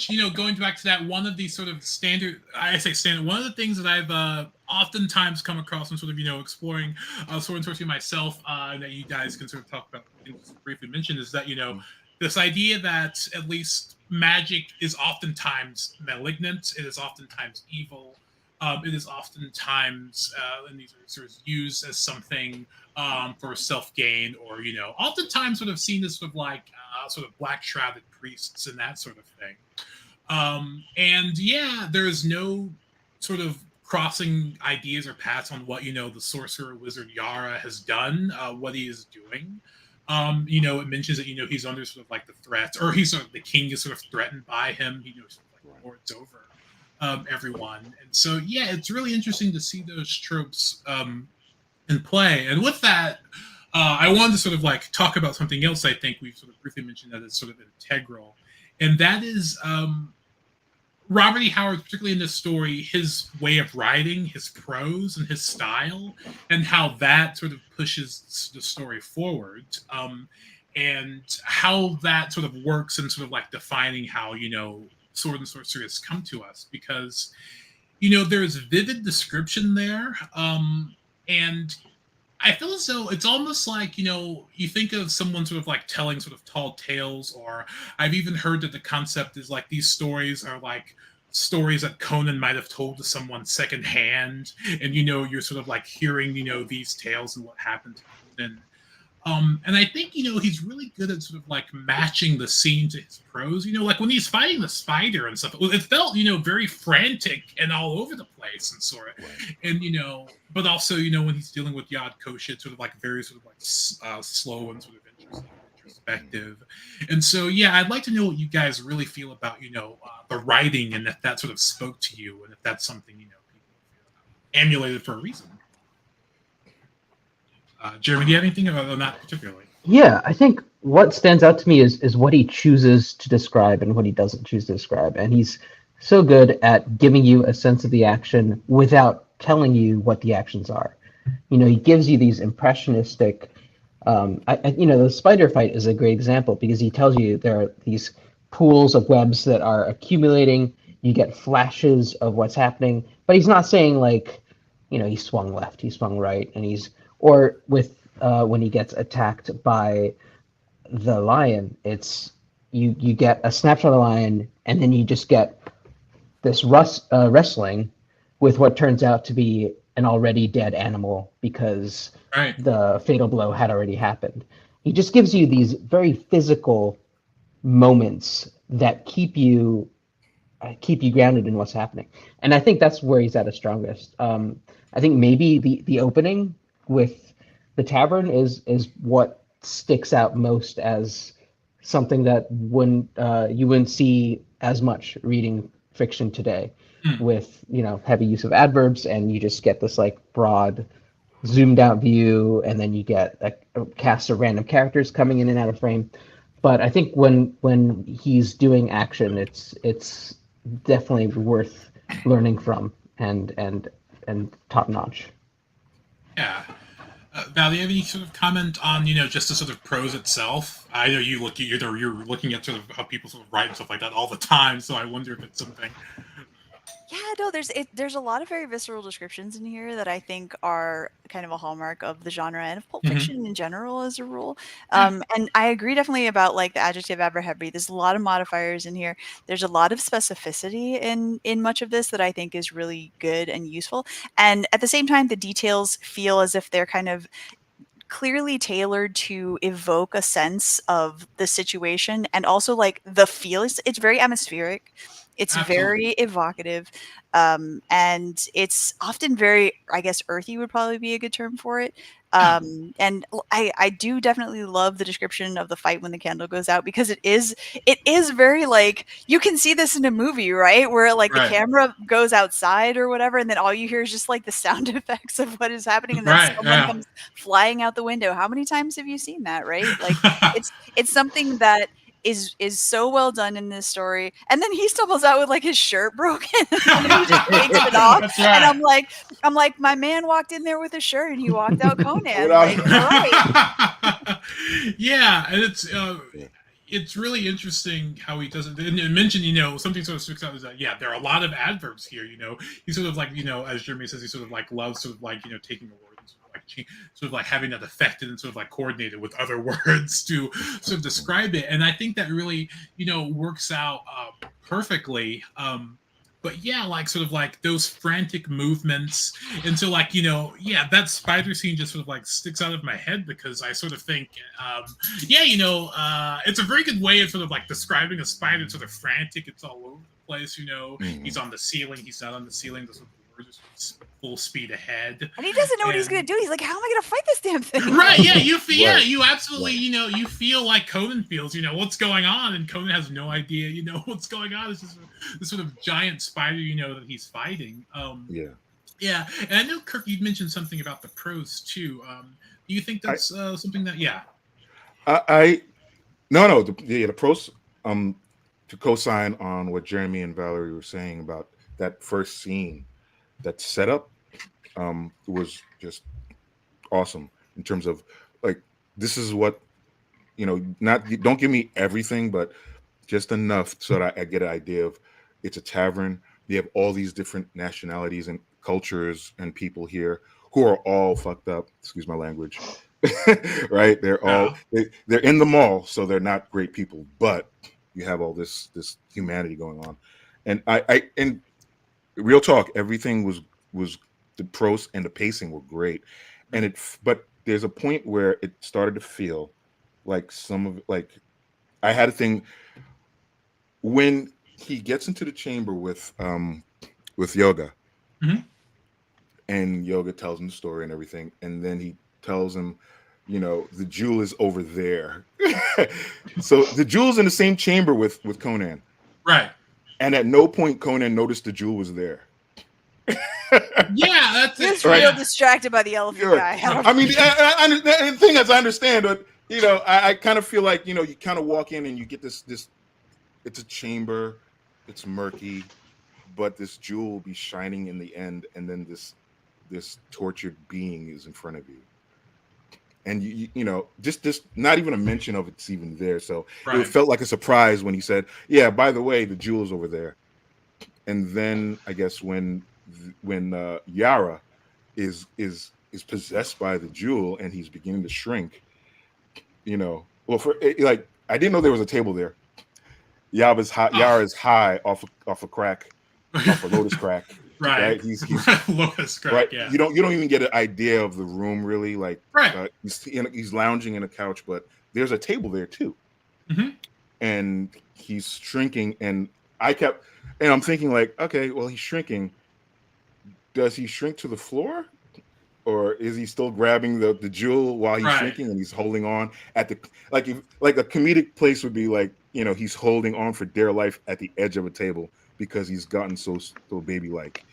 you know, going back to that, one of these sort of standard. One of the things that I've oftentimes come across and sort of, you know, exploring sword and sorcery myself, that you guys can sort of talk about and briefly mention, is that, you know, this idea that at least magic is oftentimes malignant, it is oftentimes evil, it is oftentimes and these are sort of used as something for self-gain, or, you know, oftentimes sort of seen as sort of like sort of black shrouded priests and that sort of thing. And yeah, there is no sort of crossing ideas or paths on what, you know, the sorcerer wizard Yara has done, what he is doing. You know, it mentions that, you know, he's under sort of like the threat, or he's sort of, the king is sort of threatened by him. He knows, sort of like lords over everyone. And so, yeah, it's really interesting to see those tropes in play. And with that, I wanted to sort of like talk about something else I think we've sort of briefly mentioned that is sort of integral. And that is Robert E. Howard, particularly in this story, his way of writing, his prose and his style, and how that sort of pushes the story forward, and how that sort of works in sort of like defining how, you know, sword and sorcery has come to us. Because, you know, there's vivid description there, and I feel as though it's almost like, you know, you think of someone sort of like telling sort of tall tales, or I've even heard that the concept is like these stories are like stories that Conan might have told to someone secondhand, and, you know, you're sort of like hearing, you know, these tales and what happened to Conan. And I think, you know, he's really good at sort of like matching the scene to his prose. You know, like when he's fighting the spider and stuff, it felt, you know, very frantic and all over the place and sort of, and, you know, but also, you know, when he's dealing with Yad Kosha, it's sort of like very sort of like slow and sort of introspective. And so, yeah, I'd like to know what you guys really feel about, you know, the writing, and if that sort of spoke to you, and if that's something, you know, people emulated for a reason. Jeremy, do you have anything about that particularly? Yeah, I think what stands out to me is what he chooses to describe and what he doesn't choose to describe. And he's so good at giving you a sense of the action without telling you what the actions are. You know, he gives you these impressionistic, you know, the spider fight is a great example, because he tells you there are these pools of webs that are accumulating. You get flashes of what's happening, but he's not saying like, you know, he swung left, he swung right, and or with when he gets attacked by the lion, it's you get a snapshot of the lion, and then you just get this wrestling with what turns out to be an already dead animal, because the fatal blow had already happened. He just gives you these very physical moments that keep you grounded in what's happening, and I think that's where he's at his strongest. I think maybe the opening with the tavern is what sticks out most as something that you wouldn't see as much reading fiction today, Hmm. with heavy use of adverbs, and you just get this like broad zoomed out view, and then you get a cast of random characters coming in and out of frame. But I think when he's doing action, it's definitely worth learning from, and top notch. Yeah. Val, do you have any sort of comment on just the sort of prose itself? I know you're looking at sort of how people sort of write and stuff like that all the time, so I wonder if it's something. Yeah, no, there's a lot of very visceral descriptions in here that I think are kind of a hallmark of the genre and of pulp Mhm. fiction in general as a rule. Yeah. And I agree definitely about like the adjective abrahebri. There's a lot of modifiers in here. There's a lot of specificity in much of this that I think is really good and useful. And at the same time, the details feel as if they're kind of clearly tailored to evoke a sense of the situation and also like the feel. It's very atmospheric. It's Absolutely. very evocative. And it's often very, I guess, earthy would probably be a good term for it. Yeah. I do definitely love the description of the fight when the candle goes out, because it is very like, you can see this in a movie, right? Where like the Right. camera goes outside or whatever, and then all you hear is just like the sound effects of what is happening, and then Right. someone Yeah. comes flying out the window. How many times have you seen that, right? Like it's something that is so well done in this story. And then he stumbles out with like his shirt broken and then he just takes it off. That's And right. I'm like, my man walked in there with a shirt and he walked out Conan. Without- Like, all right. Yeah, and Yeah. it's really interesting how he does it. And you mentioned, something sort of sticks out is that there are a lot of adverbs here. He sort of like, as Jeremy says, he sort of like loves sort of like taking a word and sort of like having that affected and sort of like coordinated with other words to sort of describe it. And I think that really works out perfectly. But yeah, like sort of like those frantic movements. And so like, that spider scene just sort of like sticks out of my head because I sort of think, it's a very good way of sort of like describing a spider. It's sort of frantic. It's all over the place. He's on the ceiling. He's not on the ceiling. The sort of words are full speed ahead. And he doesn't know what he's gonna do. He's like, how am I gonna fight this damn thing? Right, yeah, you feel, Right. you absolutely, Right. you feel like Conan feels, what's going on, and Conan has no idea, what's going on. It's just this sort of giant spider, that he's fighting. Yeah. Yeah, and I know Kirk, you mentioned something about the prose too. Do you think that's something that, yeah? No, the pros, to co-sign on what Jeremy and Valerie were saying about that first scene, that setup, was just awesome in terms of like, this is what, don't give me everything, but just enough so that I get an idea of, it's a tavern. You have all these different nationalities and cultures and people here who are all fucked up. Excuse my language. Right? They're in the mall, so they're not great people, but you have all this humanity going on. And and real talk, everything was the prose and the pacing were great. And but there's a point where it started to feel like some of like, I had a thing when he gets into the chamber with Yoga, Mhm. and Yoga tells him the story and everything, and then he tells him, the jewel is over there. So the jewel's in the same chamber with Conan, Right. and at no point Conan noticed the jewel was there. Yeah, that's He was it. real Yeah. distracted by the elephant Sure. guy. I mean, the thing is, I understand, but I kind of feel like you kind of walk in and you get this. It's a chamber, it's murky, but this jewel will be shining in the end, and then this tortured being is in front of you, and just not even a mention of it's even there. So Right. it felt like a surprise when he said, "Yeah, by the way, the jewel is over there." And then I guess when Yara is possessed by the jewel and he's beginning to shrink, well, for like, I didn't know there was a table there. Yara is high off a crack, off a lotus crack. Right. He's Lotus crack, right. yeah. You don't even get an idea of the room really. Like, Right. He's lounging in a couch, but there's a table there too, Mhm. and he's shrinking. And I'm thinking like, okay, well, he's shrinking. Does he shrink to the floor, or is he still grabbing the jewel while he's Right. shrinking and he's holding on at the like a comedic place would be like, you know, he's holding on for dear life at the edge of a table because he's gotten so baby like,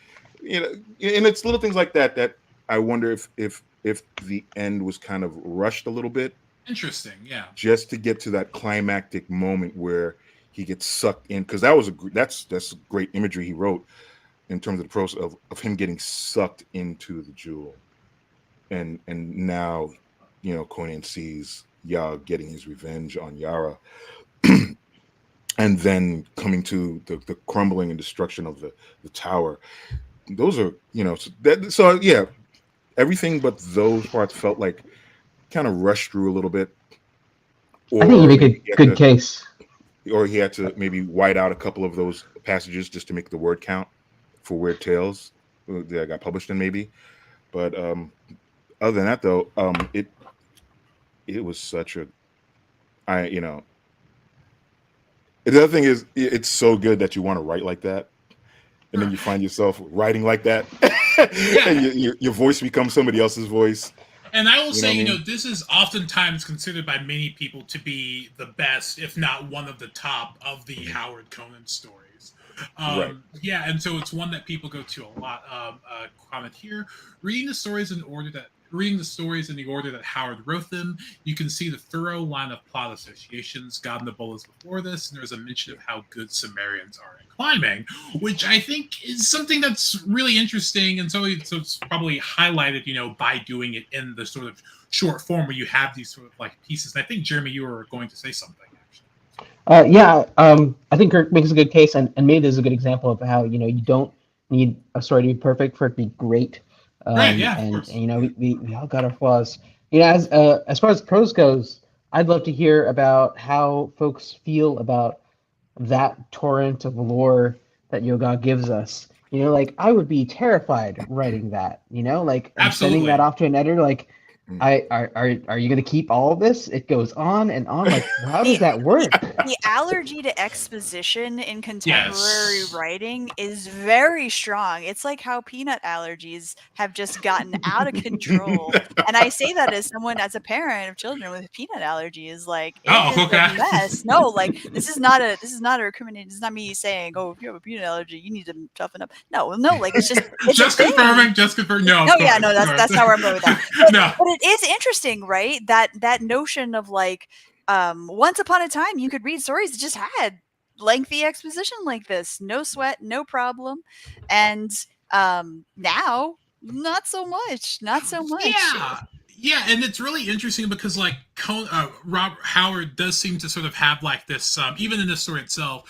you know, and it's little things like that that I wonder if the end was kind of rushed a little bit. Interesting, yeah. Just to get to that climactic moment where he gets sucked in, because that was that's great imagery he wrote in terms of the process of him getting sucked into the jewel, and now, you know, Conan sees Ya getting his revenge on Yara, and then coming to the crumbling and destruction of the tower. Those are, you know, so yeah, everything but those parts felt like kind of rushed through a little bit. I think you make a good case. Or he had to maybe white out a couple of those passages just to make the word count for Weird Tales that got published in, maybe. But other than that, though, it was such a, you know. The other thing is, it's so good that you want to write like that, and then you find yourself writing like that, and your voice becomes somebody else's voice. And I will say, you know, this is oftentimes considered by many people to be the best, if not one of the top, of the Howard Conan stories. Right. Yeah, and so it's one that people go to a lot. Comment here: reading the stories in the order that Howard wrote them, you can see the thorough line of plot associations. God and the Bull is before this, and there's a mention of how good Cimmerians are at climbing, which I think is something that's really interesting, and so it's probably highlighted, you know, by doing it in the sort of short form where you have these sort of like pieces. And I think, Jeremy, you were going to say something. I think Kirk makes a good case, and maybe there's a good example of how, you know, you don't need a story to be perfect for it to be great. Right, yeah, and you know, we all got our flaws. You know, as far as prose goes, I'd love to hear about how folks feel about that torrent of lore that Yoga gives us. You know, like, I would be terrified writing that. You know, like, and sending that off to an editor, like, are you going to keep all of this? It goes on and on. Like, how does that work? The allergy to exposition in contemporary writing is very strong. It's like how peanut allergies have just gotten out of control. And I say that as a parent of children with peanut allergies. Like, it is a mess. No, like, this is not a recrimination. This is not me saying, oh, if you have a peanut allergy, you need to toughen up. No, like, it's just confirming. No, that's not where I'm going with that. But it is interesting, right? That notion of like, once upon a time you could read stories that just had lengthy exposition like this, no sweat, no problem, and now not so much. Yeah, and it's really interesting because, like, Rob Howard does seem to sort of have like this, even in the story itself,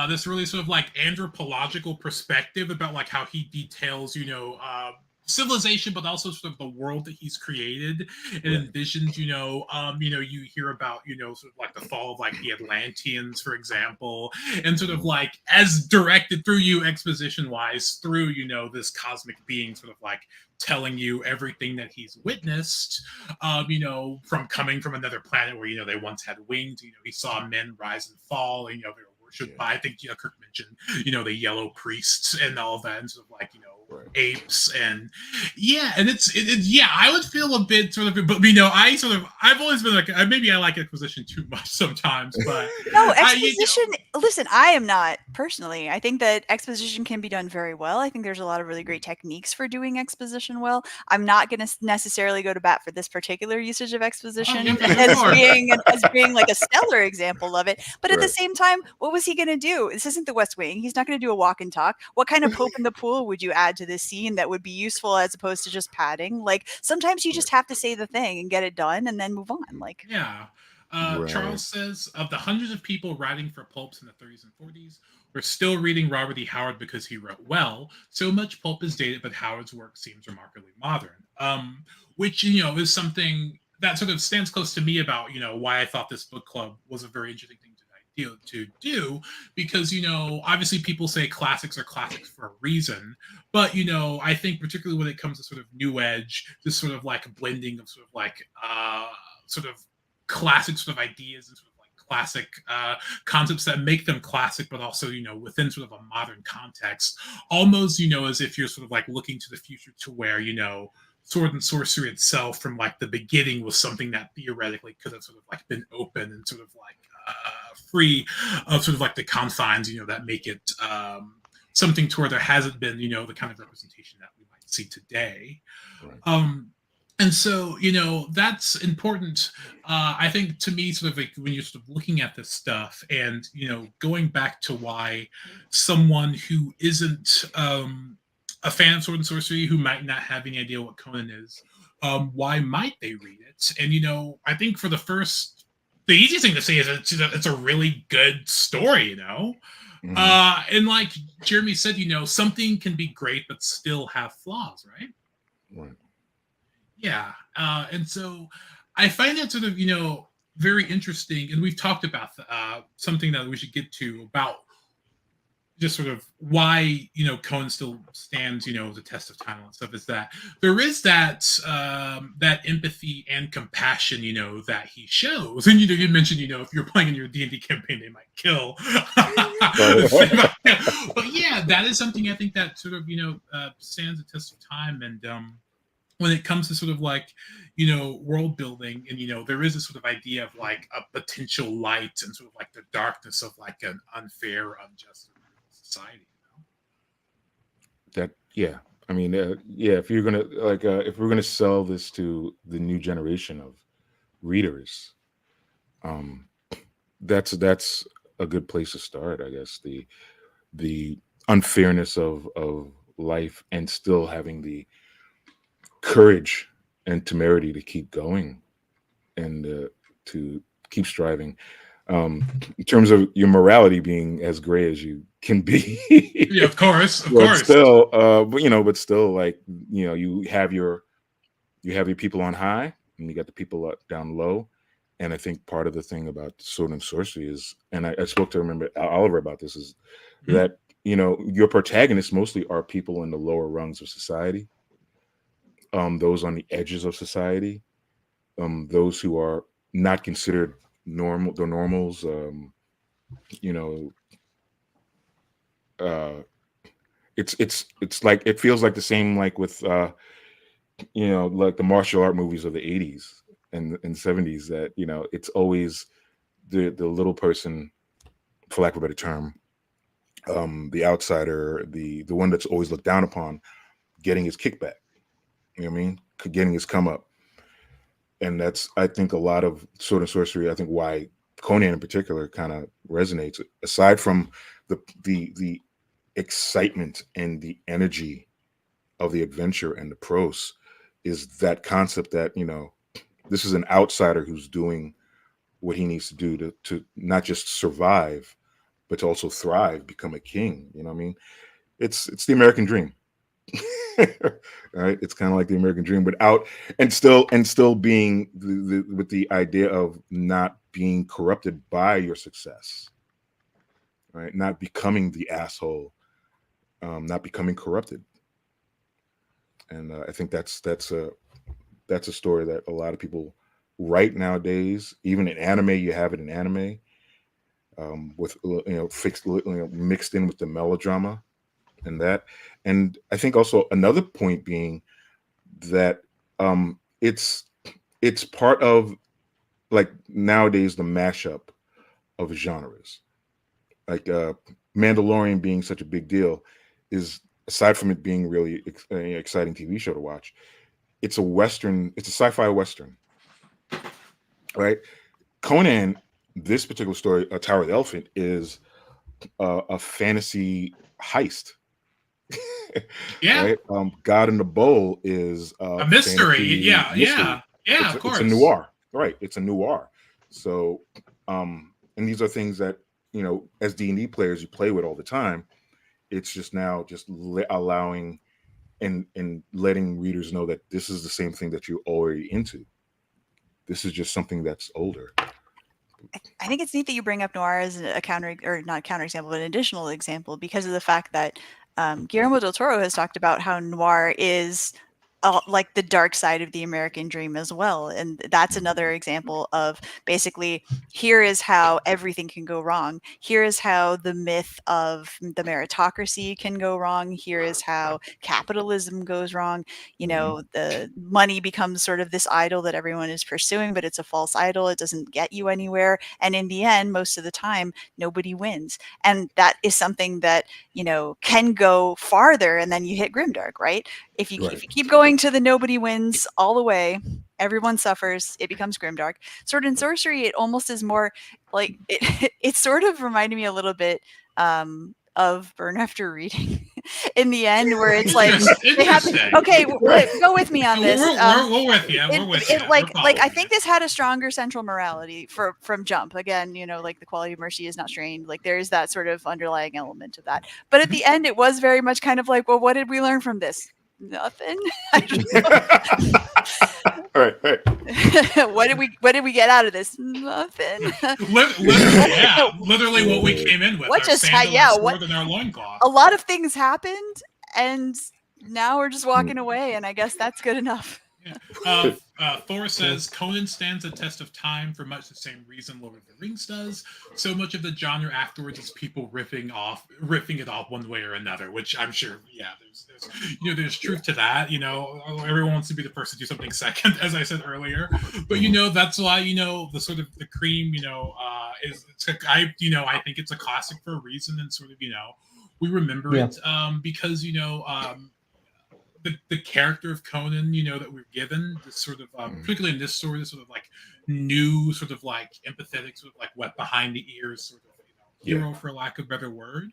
this really sort of like anthropological perspective about like how he details, you know, civilization, but also sort of the world that he's created and envisions. You know, you hear about, you know, sort of like the fall of like the Atlanteans, for example, and sort of like as directed through you exposition wise through, you know, this cosmic being sort of like telling you everything that he's witnessed, you know, from coming from another planet where, you know, they once had wings. You know, he saw men rise and fall, and, you know, they were worshipped by, I think, you know, Kirk mentioned, you know, the yellow priests and all of that, and sort of like, you know, apes, and I would feel a bit sort of, but, you know, I've always been like, maybe I like exposition too much sometimes, but no, exposition, listen, I am not personally. I think that exposition can be done very well. I think there's a lot of really great techniques for doing exposition well. I'm not going to necessarily go to bat for this particular usage of exposition as being like a stellar example of it, but at the same time, what was he going to do? This isn't the West Wing. He's not going to do a walk and talk. What kind of Pope in the pool would you add to this scene that would be useful as opposed to just padding? Like, sometimes you just have to say the thing and get it done and then move on. Like, Charles says, of the hundreds of people writing for pulps in the 30s and 40s, we're still reading Robert E. Howard because he wrote well. So much pulp is dated, but Howard's work seems remarkably modern. Which, you know, is something that sort of stands close to me about, you know, why I thought this book club was a very interesting thing to do, because, you know, obviously people say classics are classics for a reason, but, you know, I think particularly when it comes to sort of new edge, this sort of like blending of sort of like sort of classic sort of ideas and sort of like classic concepts that make them classic, but also, you know, within sort of a modern context, almost, you know, as if you're sort of like looking to the future to where, you know, sword and sorcery itself from like the beginning was something that theoretically could have sort of like been open and sort of like free of sort of like the confines, that make it something to where there hasn't been, the kind of representation that we might see today. Right. And so, that's important. I think to me, sort of like when you're sort of looking at this stuff and, going back to why someone who isn't a fan of sword and sorcery, who might not have any idea what Conan is, why might they read it? And, I think for the easiest thing to say is it's a really good story, Mhm. And like Jeremy said, something can be great, but still have flaws, right? Right. Yeah. And so I find that sort of, very interesting. And we've talked about something that we should get to about just sort of why, Conan still stands, the test of time and stuff, is that there is that that empathy and compassion, that he shows. And, you mentioned, if you're playing in your D&D campaign, they might kill. But yeah, that is something I think that sort of, stands the test of time. And, when it comes to sort of like, world building, and there is a sort of idea of like a potential light and sort of like the darkness of like an unfair, unjust society. That I mean, if you're gonna if we're gonna sell this to the new generation of readers, that's a good place to start, I guess. The unfairness of life, and still having the courage and temerity to keep going, and to keep striving. In terms of your morality being as gray as you can be, Yeah, of course, but still, but still, like, you have your people on high, and you got the people down low. And I think part of the thing about sword and sorcery is, and I spoke to Oliver about this, is that your protagonists mostly are people in the lower rungs of society, those on the edges of society, those who are not considered the normals. It's like, it feels like the same, like with like the martial art movies of the 80s and 70s, that it's always the little person, for lack of a better term, the outsider, the one that's always looked down upon, getting his kickback. You know what I mean? Getting his come up. And that's, I think, a lot of sword and sorcery. I think why Conan in particular kind of resonates, aside from the excitement and the energy of the adventure and the prose, is that concept that this is an outsider who's doing what he needs to do to not just survive, but to also thrive, become a king. You know what I mean? It's the American dream. Right? It's kind of like the American dream, but out and still being with the idea of not being corrupted by your success, right? Not becoming the asshole, not becoming corrupted. And I think that's a story that a lot of people write nowadays. Even in anime, you have it in anime, with mixed in with the melodrama and that. And I think also another point being that it's part of, like, nowadays, the mashup of genres. Like Mandalorian being such a big deal is, aside from it being really exciting TV show to watch, it's a sci-fi western, right? Conan, this particular story, Tower of the Elephant, is a fantasy heist. Yeah. Right. God in the Bowl is a mystery. Yeah. Of course. It's a noir, right? It's a noir. So, and these are things that as D&D players, you play with all the time. It's just now allowing and letting readers know that this is the same thing that you're already into. This is just something that's older. I think it's neat that you bring up noir as a counter, or not counter example, but an additional example, because of the fact that Guillermo del Toro has talked about how noir is like the dark side of the American dream as well. And that's another example of basically, here is how everything can go wrong. Here is how the myth of the meritocracy can go wrong. Here is how capitalism goes wrong. You know, the money becomes sort of this idol that everyone is pursuing, but it's a false idol. It doesn't get you anywhere. And in the end, most of the time, nobody wins. And that is something that, you know, can go farther, and then you hit grimdark, right? If you keep going to the nobody wins all the way, everyone suffers, it becomes grimdark. Sword and sorcery, it almost is more like it sort of reminded me a little bit of Burn After Reading in the end, where it's like they have okay, go with me on this. We're with you. We're with you. Like I think this had a stronger central morality from jump. Again, you know, like the quality of mercy is not strained. Like there is that sort of underlying element of that. But at the end, it was very much kind of like, well, what did we learn from this? Nothing. All right. What did we get out of this? Nothing. Literally what we came in with. What just what in our loincloth. A lot of things happened, and now we're just walking away, and I guess that's good enough. Yeah. Thor says Conan stands the test of time for much the same reason Lord of the Rings does. So much of the genre afterwards is people riffing it off one way or another, which I'm sure, there's truth to that. You know, everyone wants to be the first to do something second, as I said earlier. But that's why the sort of the cream, I think it's a classic for a reason, and sort of we remember it because the character of Conan, that we're given, this sort of, particularly in this story, this sort of like new, sort of like empathetic, sort of like wet behind the ears, sort of hero, for lack of a better word.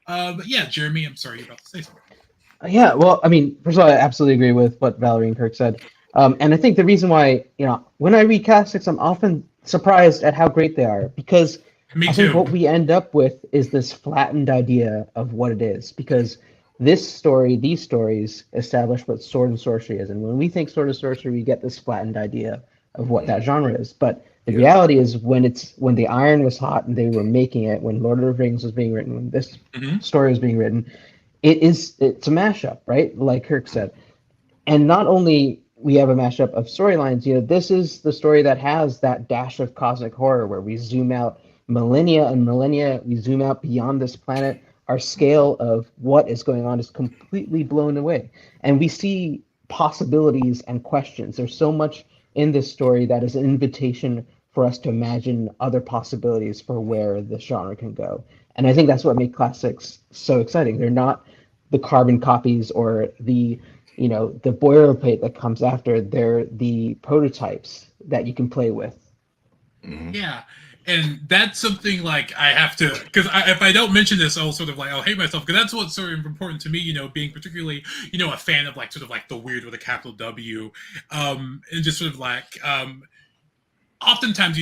But yeah, Jeremy, I'm sorry, you're about to say something. Yeah, well, I mean, first of all, I absolutely agree with what Valerie and Kirk said. And I think the reason why, when I read classics, I'm often surprised at how great they are, because I think what we end up with is this flattened idea of what it is, because these stories establish what sword and sorcery is. And when we think sword and sorcery, we get this flattened idea of what that genre is. But the reality is when the iron was hot and they were making it, when Lord of the Rings was being written, when this story was being written, it's a mashup, right? Like Kirk said. And not only we have a mashup of storylines, this is the story that has that dash of cosmic horror where we zoom out millennia and millennia, we zoom out beyond this planet. Our scale of what is going on is completely blown away. And we see possibilities and questions. There's so much in this story that is an invitation for us to imagine other possibilities for where the genre can go. And I think that's what makes classics so exciting. They're not the carbon copies or the boilerplate that comes after. They're the prototypes that you can play with. Yeah. And that's something like I have to, because if I don't mention this, I'll hate myself, because that's what's sort of important to me, being particularly, a fan of the weird with a capital W, and just sort of oftentimes,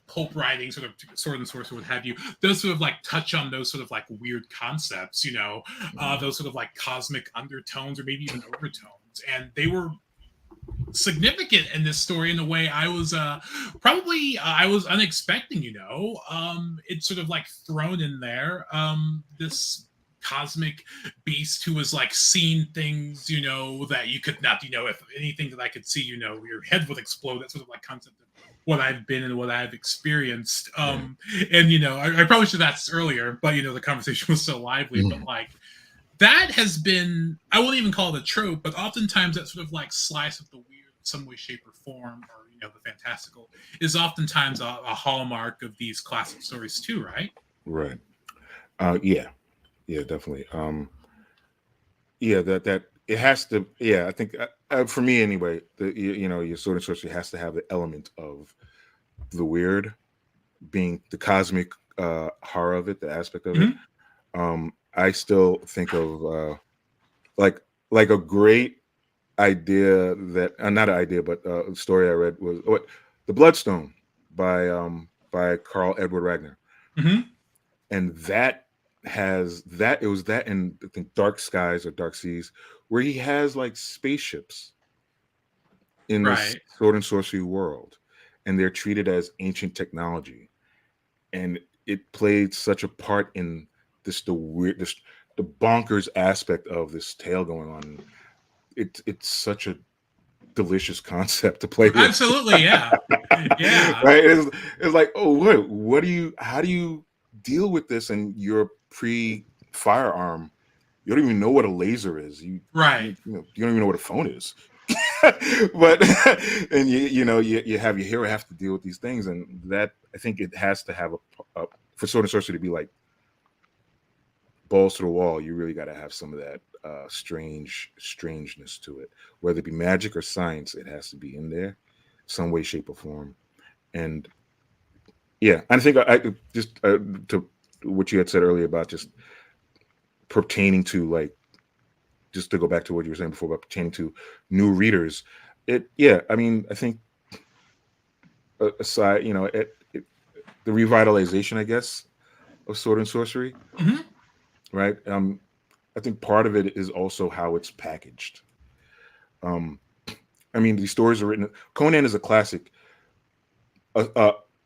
pulp writing, sort of sword and sorcery, what have you, those sort of touch on those sort of weird concepts, those sort of cosmic undertones or maybe even overtones, and they were significant in this story in a way I was I was unexpecting. It's sort of thrown in there, this cosmic beast who was seeing things that you could not, if anything that I could see, your head would explode. That sort of concept of what I've been and what I've experienced, and I probably should have asked earlier, but the conversation was so lively. But that has been, I won't even call it a trope, but oftentimes that sort of slice of the weird in some way, shape, or form, or the fantastical, is oftentimes a hallmark of these classic stories too, right? Right. Yeah, definitely. That it has to. Yeah, I think for me anyway, your sword and sorcery has to have the element of the weird, being the cosmic horror of it, the aspect of it. I still think of like a great idea that not an idea, but a story I read was The Bloodstone by Carl Edward Ragnar, and that has that, it was that in, I think, Dark Skies or Dark Seas, where he has spaceships in this sword and sorcery world, and they're treated as ancient technology, and it played such a part in the bonkers aspect of this tale going on. it's such a delicious concept to play with. Absolutely, yeah. Yeah. Right? It's like, oh, how do you deal with this? And your pre-firearm, you don't even know what a laser is. Right. You don't even know what a phone is. But and you have your hero have to deal with these things, and that I think it has to have a for Sword and Sorcery to be like balls to the wall. You really got to have some of that strangeness to it, whether it be magic or science. It has to be in there, some way, shape, or form. And yeah, I think I just to what you had said earlier about just pertaining to, like, just to go back to what you were saying before about pertaining to new readers. I think aside, the revitalization, I guess, of Sword and Sorcery, Mhm. right? I think part of it is also how it's packaged. These stories are written. Conan is a classic,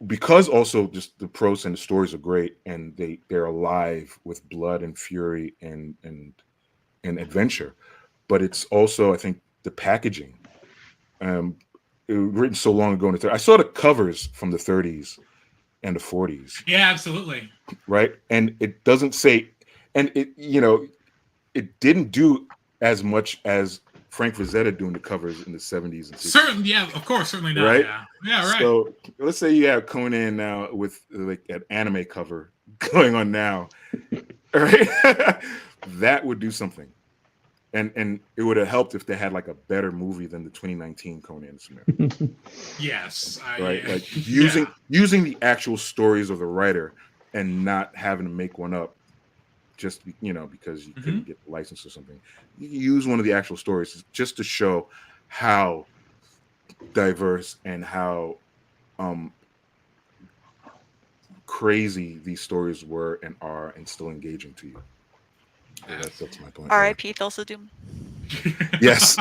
because also just the prose and the stories are great, and they're alive with blood and fury and adventure. But it's also, I think, the packaging. It was written so long ago in the 30s. I saw the covers from the 30s and the 40s, Yeah, absolutely. right? And it doesn't say, and it didn't do as much as Frank Frazetta doing the covers in the 70s and 60s. Certainly, yeah, of course, certainly not. Right? Yeah, right. So let's say you have Conan now with like an anime cover going on now, right? That would do something. And it would have helped if they had like a better movie than the 2019 Conan Cimmerian. Yes. Right? Like using the actual stories of the writer and not having to make one up just because you couldn't get the license or something. You use one of the actual stories just to show how diverse and how crazy these stories were and are, and still engaging to you. So that's my point. R.I.P. Thulsa Doom. Yes.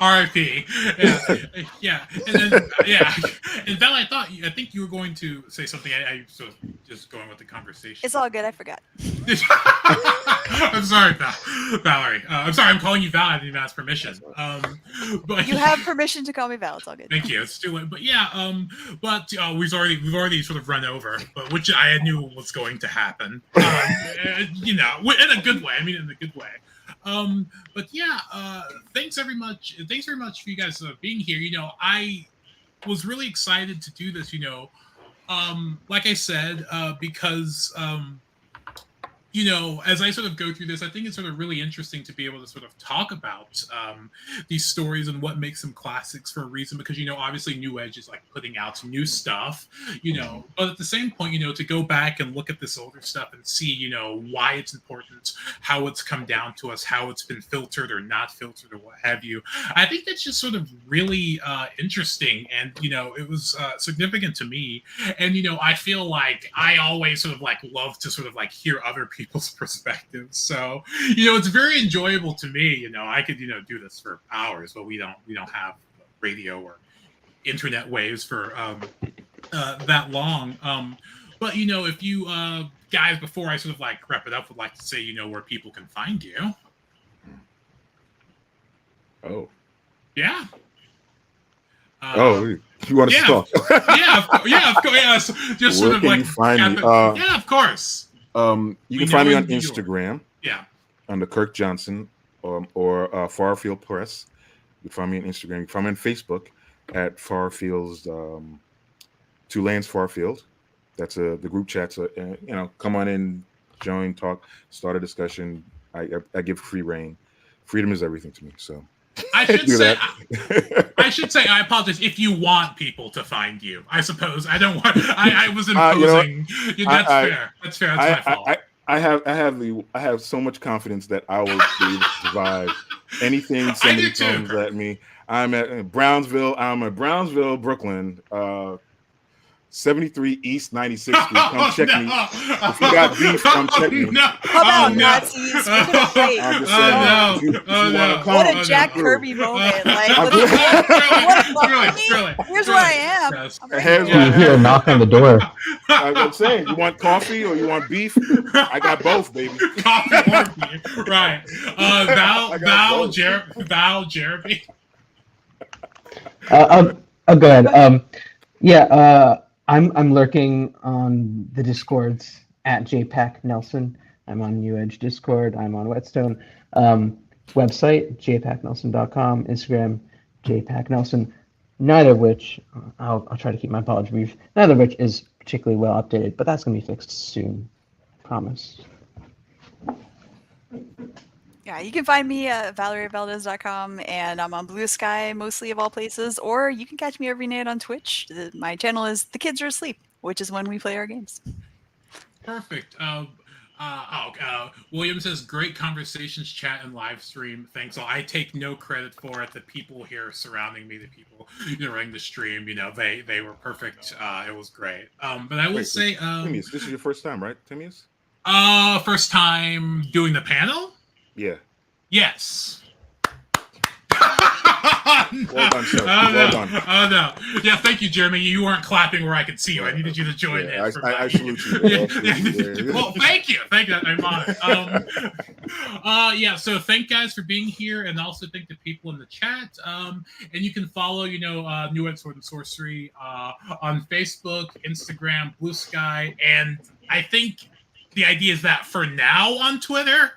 R.I.P. Yeah. And then, and Val, I think you were going to say something. I sort of just going with the conversation. It's all good. I forgot. I'm sorry, Valerie. I'm sorry. I'm calling you Val. I didn't even ask permission. But You have permission to call me Val. It's all good. Thank you. It's too late. But yeah. We've already sort of run over, but which I knew was going to happen. In a good way. I mean, in a good way. But yeah, thanks very much for you guys being here. I was really excited to do this, like I said, because as I sort of go through this, I think it's sort of really interesting to be able to sort of talk about these stories and what makes them classics for a reason. Because, obviously New Edge is like putting out new stuff, but at the same point, to go back and look at this older stuff and see, why it's important, how it's come down to us, how it's been filtered or not filtered or what have you. I think that's just sort of really interesting. And, it was significant to me. And, I feel like I always sort of like love to sort of like hear other people's perspectives. So, it's very enjoyable to me. I could, do this for hours, but we don't have radio or internet waves for that long. But if you guys, before I sort of like wrap it up, would like to say, where people can find you. Oh. Yeah. You want us to talk? yeah, of course. Yeah, so just Where sort of can like you find me? yeah, of course. You can find me on Instagram. Yeah. Under Kirk Johnson or Farfield Press. You can find me on Instagram. You can find me on Facebook at Farfield's Tulane's Farfield. That's the group chat. So come on in, join, talk, start a discussion. I give free reign. Freedom is everything to me. So I should say I apologize if you want people to find you. I suppose I don't want. I was imposing. That's fair. That's fair. That's my fault. I have so much confidence that I will be able to survive anything somebody comes at me. I'm at Brownsville. I'm at Brownsville, Brooklyn. 73 East 96th Street. Come check me. If you got beef, come check me. No. Come out, no. Nazis. We're gonna fight. I'm just Oh, saying. no. If you Oh, want no. to come, What a Oh, Jack no. Kirby moment. Like, I'm what good. Here's what I am. I'm right Here's here. what You hear a knock on the door. Like I'm saying, you want coffee or you want beef? I got both, baby. Coffee or beef. Right. I got both. Val, Jeremy. I'll go ahead. I'm lurking on the Discords at JPAC Nelson. I'm on New Edge Discord. I'm on Whetstone. Website jpacnelson.com. Instagram jpacnelson. Neither of which I'll try to keep my apology brief. Neither of which is particularly well updated, but that's going to be fixed soon. Promise. Yeah, you can find me at valerievaldez.com, and I'm on Blue Sky mostly of all places, or you can catch me every night on Twitch. My channel is The Kids Are Asleep, which is when we play our games. Perfect. William says, great conversations, chat, and live stream. Thanks all. I take no credit for it. The people here surrounding me, the people running the stream, they were perfect. It was great. But I will say, Timeaus, this is your first time, right, Timeaus? First time doing the panel? Yeah. Yes. Well done, sir. Well done. Oh, no. Yeah, thank you, Jeremy. You weren't clapping where I could see you. I needed you to join in. I salute you. Well, thank you. Thank you. I'm honored. So thank guys for being here, and also thank the people in the chat. And you can follow, New Edge Sword and Sorcery on Facebook, Instagram, Blue Sky, and I think the idea is that for now on Twitter,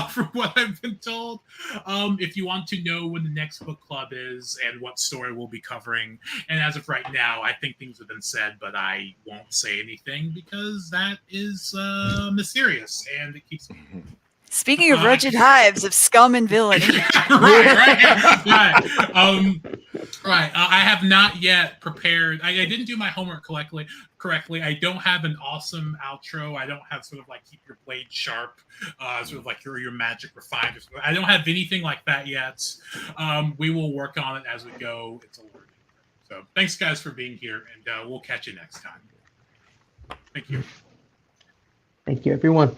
from what I've been told. If you want to know when the next book club is and what story we'll be covering, and as of right now, I think things have been said, but I won't say anything because that is mysterious and it keeps. Speaking of wretched hives of scum and villainy. right. I have not yet prepared. I didn't do my homework correctly. I don't have an awesome outro. I don't have sort of like keep your blade sharp, sort of like your magic refined. I don't have anything like that yet. We will work on it as we go. It's a learning. So thanks guys for being here, and we'll catch you next time. Thank you. Thank you, everyone.